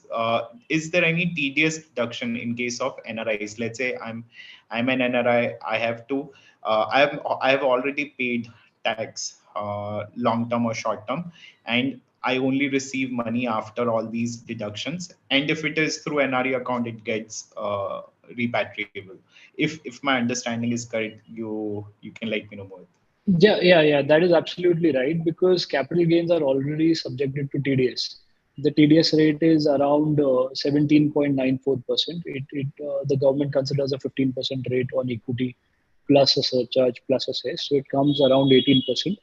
Is there any tedious deduction in case of NRIs? Let's say I'm an NRI. I have to. I have already paid tax, long term or short term, and I only receive money after all these deductions. And if it is through NRE account, it gets repatriable. If my understanding is correct, you can let me know more. Yeah. That is absolutely right, because capital gains are already subjected to TDS. The TDS rate is around 17.94%. The government considers a 15% rate on equity plus a surcharge plus a cess, so it comes around 18%.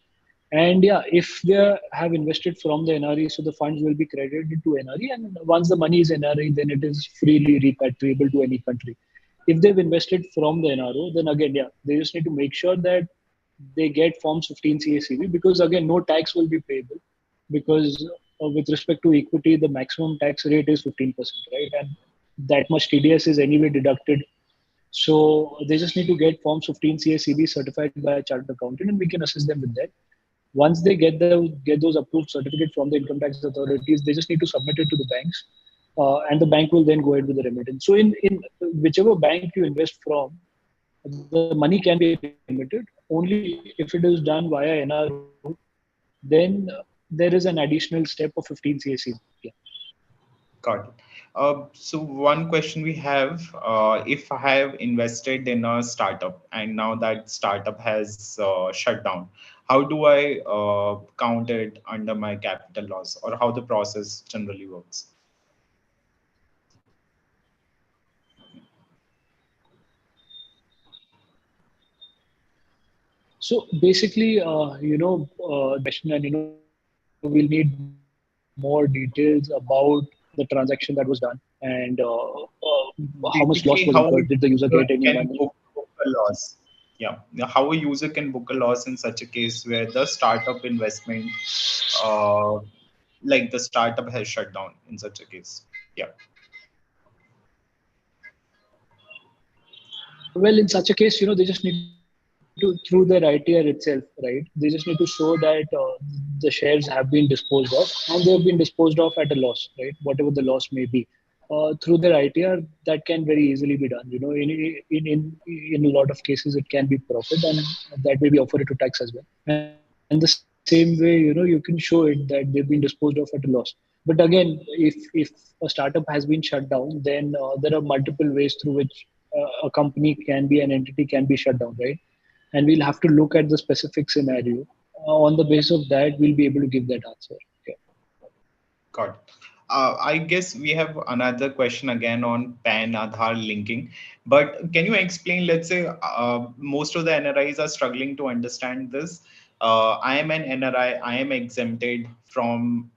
And yeah, if they have invested from the NRE, so the funds will be credited to NRE, and once the money is NRE, then it is freely repatriable to any country. If they've invested from the NRO, then again, yeah, they just need to make sure that they get Forms 15 CACV, because again, no tax will be payable, because with respect to equity, the maximum tax rate is 15%, right? And that much TDS is anyway deducted. So they just need to get Forms 15 CACV certified by a chartered accountant, and we can assist them with that. Once they get those approved certificate from the income tax authorities, they just need to submit it to the banks, and the bank will then go ahead with the remittance. So in whichever bank you invest from, the money can be remitted. Only if it is done via NR route, then there is an additional step of 15 CAC. Yeah. Got it. So one question we have, if I have invested in a startup and now that startup has shut down, how do I count it under my capital loss, or how the process generally works? So basically, question, and we'll need more details about the transaction that was done, and how much loss was Basically, incurred. how Did a the user get user any money? can book a loss. Yeah, how a user can book a loss in such a case where the startup investment, uh, like the startup has shut down in such a case. Yeah. Well, in such a case, they just need to, through their ITR itself, right? They just need to show that the shares have been disposed of, and they have been disposed of at a loss, right? Whatever the loss may be. Through their ITR, that can very easily be done. In a lot of cases, it can be profit, and that may be offered to tax as well. And the same way, you can show it that they've been disposed of at a loss. But again, if a startup has been shut down, then there are multiple ways through which a company can be, an entity can be shut down, right? And we'll have to look at the specific scenario. On the basis of that, we'll be able to give that answer. Okay. Got it. I guess we have another question again on PAN Aadhaar linking. But can you explain, let's say, most of the NRIs are struggling to understand this. I am an NRI, I am exempted from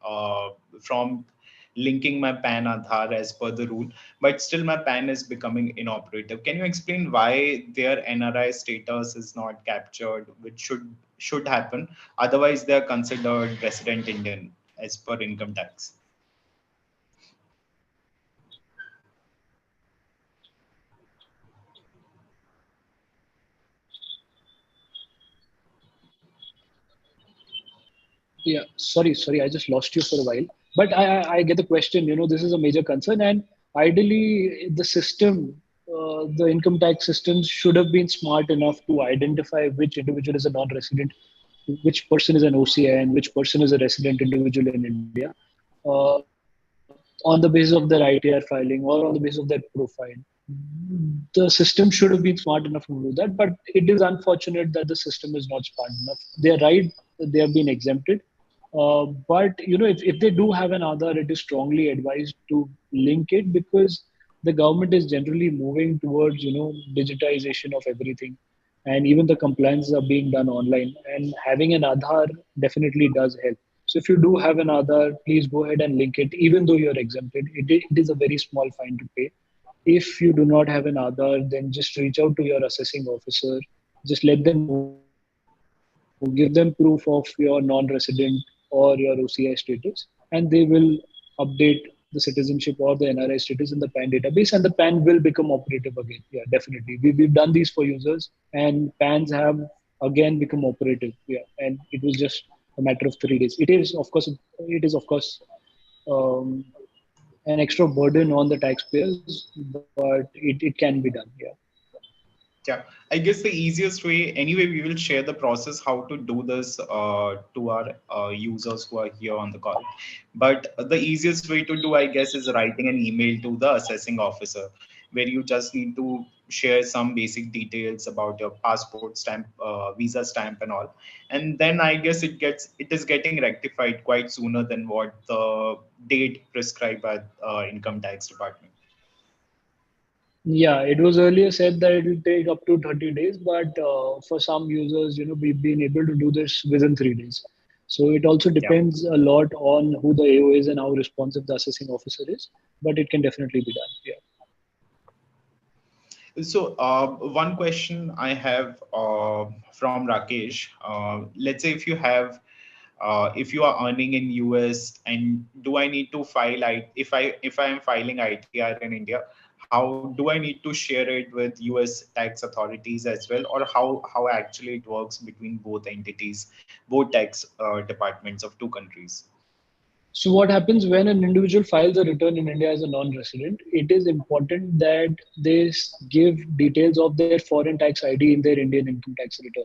linking my PAN Aadhaar as per the rule, but still my PAN is becoming inoperative. Can you explain why their NRI status is not captured, which should happen? Otherwise, they are considered resident Indian as per income tax. Yeah, sorry, I just lost you for a while. But I get the question. This is a major concern, and ideally, the system, the income tax systems should have been smart enough to identify which individual is a non-resident, which person is an OCI, and which person is a resident individual in India, on the basis of their ITR filing or on the basis of their profile. The system should have been smart enough to do that, but it is unfortunate that the system is not smart enough. They are right; they have been exempted. But if they do have an Aadhaar, it is strongly advised to link it, because the government is generally moving towards digitization of everything, and even the compliances are being done online. And having an Aadhaar definitely does help. So if you do have an Aadhaar, please go ahead and link it, even though you're exempted. It is a very small fine to pay. If you do not have an Aadhaar, then just reach out to your assessing officer. Just let them know, give them proof of your non-resident or your OCI status, and they will update the citizenship or the NRI status in the PAN database, and the PAN will become operative again. Yeah, definitely. We've done these for users, and PANs have again become operative. Yeah, and it was just a matter of 3 days. It is of course um, an extra burden on the taxpayers, but it can be done. Yeah. Yeah, I guess the easiest way, anyway, we will share the process how to do this to our users who are here on the call. But the easiest way to do, I guess, is writing an email to the assessing officer, where you just need to share some basic details about your passport stamp, visa stamp, and all. And then I guess it is getting rectified quite sooner than what the date prescribed by income tax department. Yeah, it was earlier said that it will take up to 30 days, but for some users, we've been able to do this within 3 days. So it also Yeah. depends a lot on who the AO is and how responsive the assessing officer is, but it can definitely be done. Yeah. So, one question I have from Rakesh. Let's say if you are earning in US, and do I need to file if I am filing ITR in India, how do I need to share it with US tax authorities as well, or how actually it works between both entities, both tax departments of two countries? So what happens when an individual files a return in India as a non-resident? It is important that they give details of their foreign tax ID in their Indian income tax return.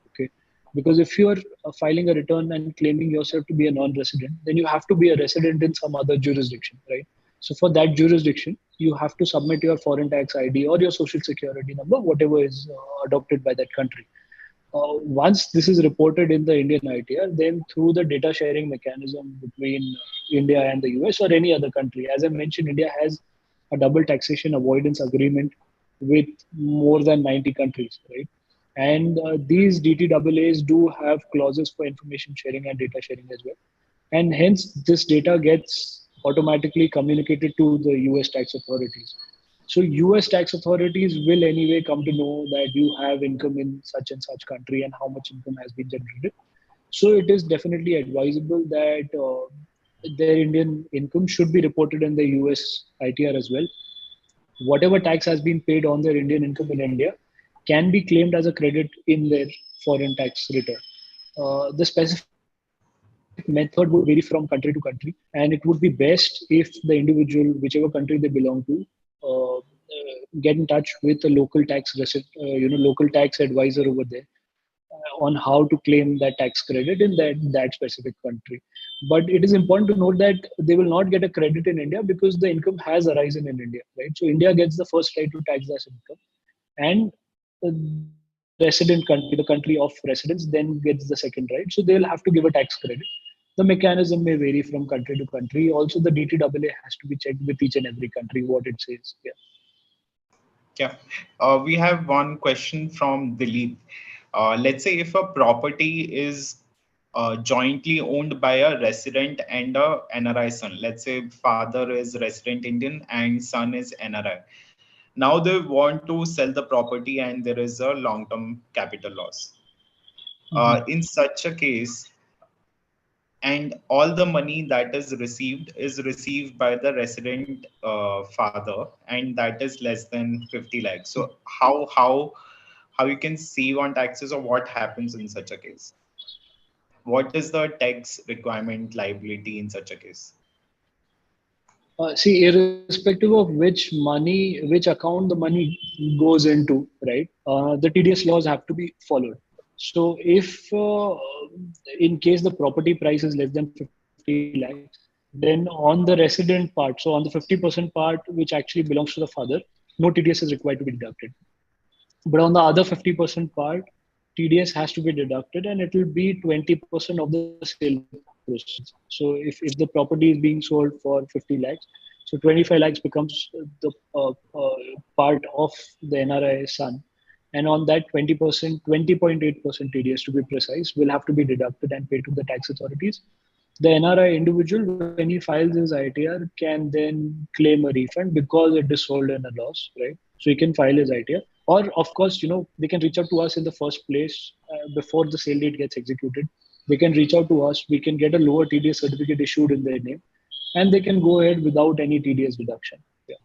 Okay, because if you are filing a return and claiming yourself to be a non-resident, then you have to be a resident in some other jurisdiction, right? So for that jurisdiction, you have to submit your foreign tax ID or your social security number, whatever is adopted by that country. Once this is reported in the Indian ITR, then through the data sharing mechanism between India and the US or any other country, as I mentioned, India has a double taxation avoidance agreement with more than 90 countries, right? And these DTAAs do have clauses for information sharing and data sharing as well. And hence, this data gets automatically communicated to the US tax authorities. So US tax authorities will anyway come to know that you have income in such and such country and how much income has been generated. So it is definitely advisable that their Indian income should be reported in the US ITR as well. Whatever tax has been paid on their Indian income in India can be claimed as a credit in their foreign tax return. The specific method would vary from country to country, and it would be best if the individual, whichever country they belong to, get in touch with a local local tax advisor over there on how to claim that tax credit in that specific country. But it is important to note that they will not get a credit in India because the income has arisen in India, right? So India gets the first right to tax that income, and the resident country, the country of residence, then gets the second right. So they'll have to give a tax credit. The mechanism may vary from country to country. Also, the DTAA has to be checked with each and every country what it says. Yeah. Yeah. We have one question from Dilip. Let's say if a property is jointly owned by a resident and a NRI son. Let's say father is resident Indian and son is NRI. Now they want to sell the property and there is a long-term capital loss. In such a case, and all the money that is received by the resident father, and that is less than 50 lakhs. So how you can save on taxes, or what happens in such a case? What is the tax requirement liability in such a case? See, irrespective of which account the money goes into, right? The TDS laws have to be followed. So, if in case the property price is less than 50 lakhs, then on the resident part, so on the 50% part which actually belongs to the father, no TDS is required to be deducted. But on the other 50% part, TDS has to be deducted, and it will be 20% of the sale proceeds. So if the property is being sold for 50 lakhs, so 25 lakhs becomes the part of the NRI son. And on that 20%, 20.8% TDS to be precise, will have to be deducted and paid to the tax authorities. The NRI individual, when he files his ITR, can then claim a refund because it is sold in a loss, right? So he can file his ITR. Or, of course, they can reach out to us in the first place before the sale date gets executed. They can reach out to us. We can get a lower TDS certificate issued in their name, and they can go ahead without any TDS deduction. Yeah.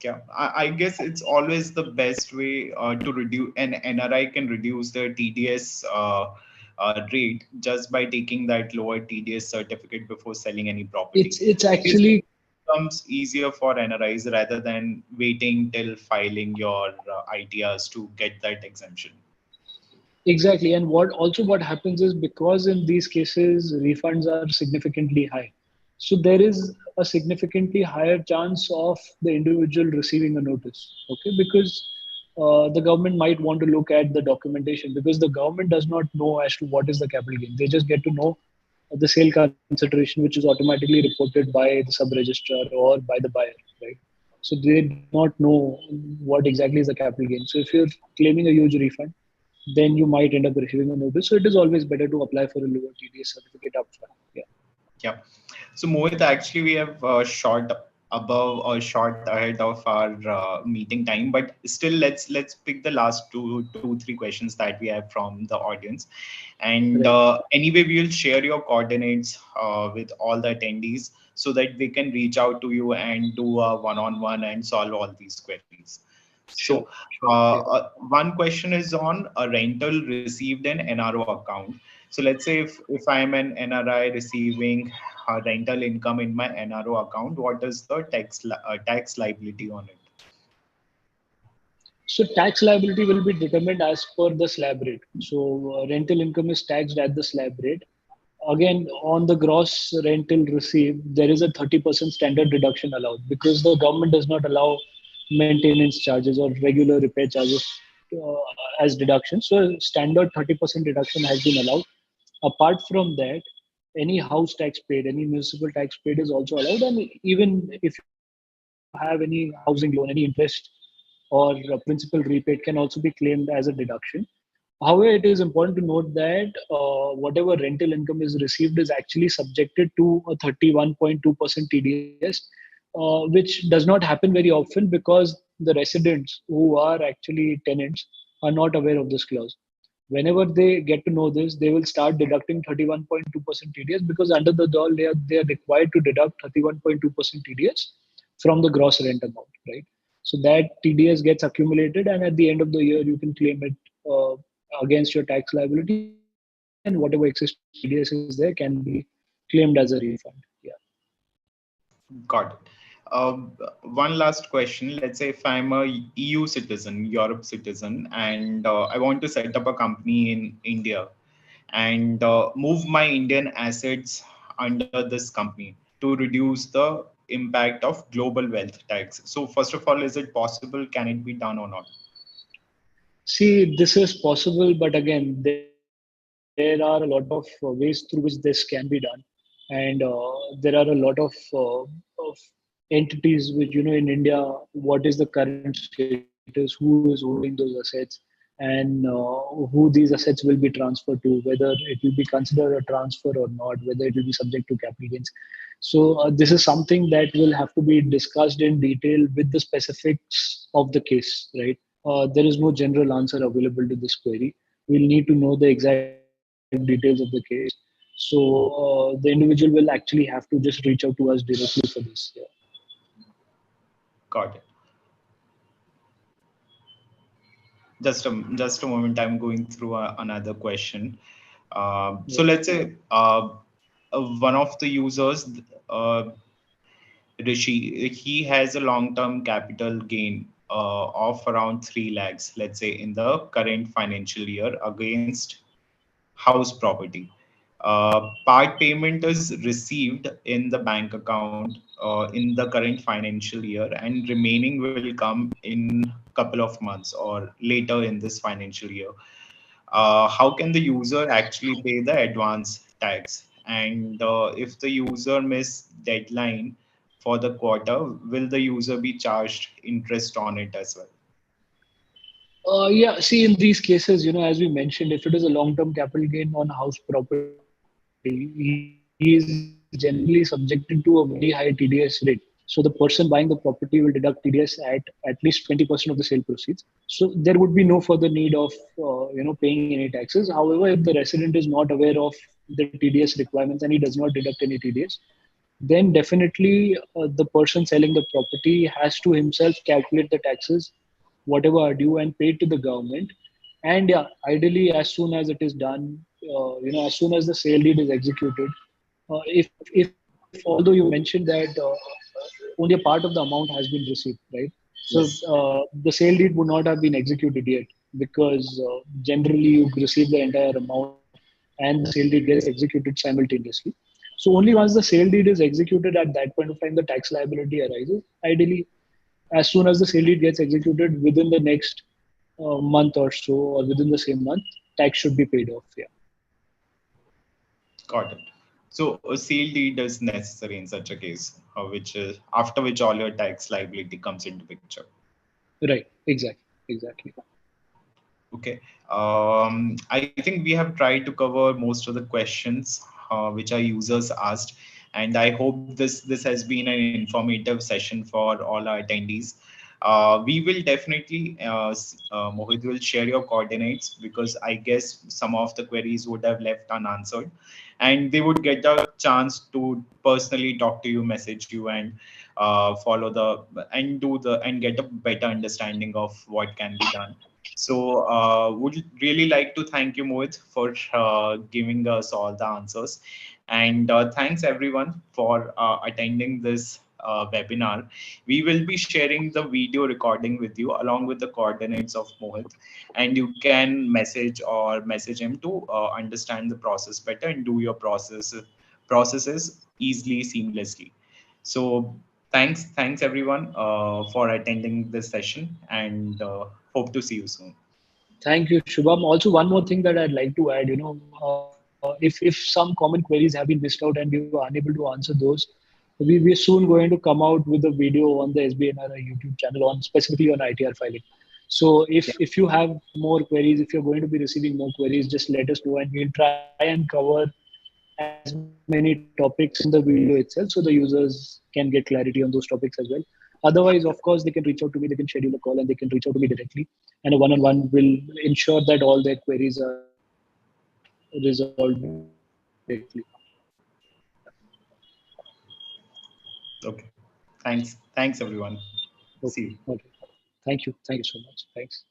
Yeah, I guess it's always the best way to reduce, an NRI can reduce the TDS rate just by taking that lower TDS certificate before selling any property. It's I guess it actually becomes easier for NRIs rather than waiting till filing your ITRs to get that exemption. exactly, and what happens is, because in these cases refunds are significantly high, so there is a significantly higher chance of the individual receiving a notice. Okay, because the government might want to look at the documentation, because the government does not know as to what is the capital gain. They just get to know the sale consideration, which is automatically reported by the sub registrar or by the buyer, right? So they do not know what exactly is the capital gain. So if you're claiming a huge refund, then you might end up receiving a notice. So it is always better to apply for a lower TDS certificate upfront. Yeah. Yeah. So Mohit, actually, we have short above or short ahead of our meeting time, but still let's pick the last two three questions that we have from the audience. And Right. anyway, we will share your coordinates with all the attendees so that they can reach out to you and do a one-on-one and solve all these queries. So Sure. Sure. Yeah. one question is on a rental received in NRO account. So let's say if I am an NRI receiving rental income in my NRO account, what is the tax liability on it? So tax liability will be determined as per the slab rate. So rental income is taxed at the slab rate. Again, on the gross rental received, there is a 30% standard deduction allowed because the government does not allow maintenance charges or regular repair charges as deduction. So standard 30% deduction has been allowed. Apart from that, any house tax paid, any municipal tax paid is also allowed. And even if you have any housing loan, any interest or principal repaid can also be claimed as a deduction. However, it is important to note that whatever rental income is received is actually subjected to a 31.2% TDS, which does not happen very often because the residents who are actually tenants are not aware of this clause. Whenever they get to know this, they will start deducting 31.2% TDS because under the law, they are required to deduct 31.2% TDS from the gross rent amount, right? So that TDS gets accumulated, and at the end of the year, you can claim it against your tax liability, and whatever excess TDS is there can be claimed as a refund. Yeah. Got it. One last question. Let's say if I'm a EU citizen, Europe citizen, and I want to set up a company in India and move my Indian assets under this company to reduce the impact of global wealth tax. So first of all, is it possible? Can it be done or not? See, this is possible, but again, there are a lot of ways through which this can be done, and there are a lot of entities which in India. What is the current status? Who is holding those assets? And who these assets will be transferred to? Whether it will be considered a transfer or not? Whether it will be subject to capital gains? So this is something that will have to be discussed in detail with the specifics of the case, right? There is no general answer available to this query. We'll need to know the exact details of the case. So the individual will actually have to just reach out to us directly for this. Yeah. Got it. Just a moment. I'm going through another question. Yeah. So let's say one of the users, uh, Rishi, he has a long-term capital gain of around 3 lakhs, let's say, in the current financial year against house property. Part payment is received in the bank account in the current financial year, and remaining will come in couple of months or later in this financial year. How can the user actually pay the advance tax? And if the user miss deadline for the quarter, will the user be charged interest on it as well? Yeah, see, in these cases, as we mentioned, if it is a long-term capital gain on house property, he is generally subjected to a very high TDS rate. So the person buying the property will deduct TDS at least 20% of the sale proceeds. So there would be no further need of paying any taxes. However, if the resident is not aware of the TDS requirements and he does not deduct any TDS, then definitely the person selling the property has to himself calculate the taxes, whatever are due, and pay it to the government. And yeah, ideally, as soon as it is done, as soon as the sale deed is executed, if although you mentioned that only a part of the amount has been received, right? So Yes. the sale deed would not have been executed yet because generally you receive the entire amount and the sale deed gets executed simultaneously. So only once the sale deed is executed at that point of time, the tax liability arises. Ideally, as soon as the sale deed gets executed within the next month or so, or within the same month, tax should be paid off. Yeah. Got it. So a sale deed is necessary in such a case, which is after which all your tax liability comes into picture. Right. Exactly. Exactly. Okay. I think we have tried to cover most of the questions which our users asked. And I hope this has been an informative session for all our attendees. We will definitely, Mohit will share your coordinates, because I guess some of the queries would have left unanswered, and they would get a chance to personally talk to you, message you, and follow the and do the and get a better understanding of what can be done. So, would really like to thank you, Mohit, for giving us all the answers. And thanks everyone for attending this webinar. We will be sharing the video recording with you along with the coordinates of Mohit, and you can message him to understand the process better and do your processes easily, seamlessly. So thanks everyone for attending this session, and hope to see you soon. Thank you, Shubham. Also, one more thing that I'd like to add, if some common queries have been missed out and we were unable to answer those, we're soon going to come out with a video on the SBNRI YouTube channel on specifically on ITR filing. So if you have more queries, if you're going to be receiving more queries, just let us know and we'll try and cover as many topics in the video itself so the users can get clarity on those topics as well. Otherwise, of course, they can reach out to me, they can schedule a call, and they can reach out to me directly. And a one-on-one will ensure that all their queries are resolved directly. Okay. Thanks everyone. Okay. See you. Okay. Thank you. Thank you so much. Thanks.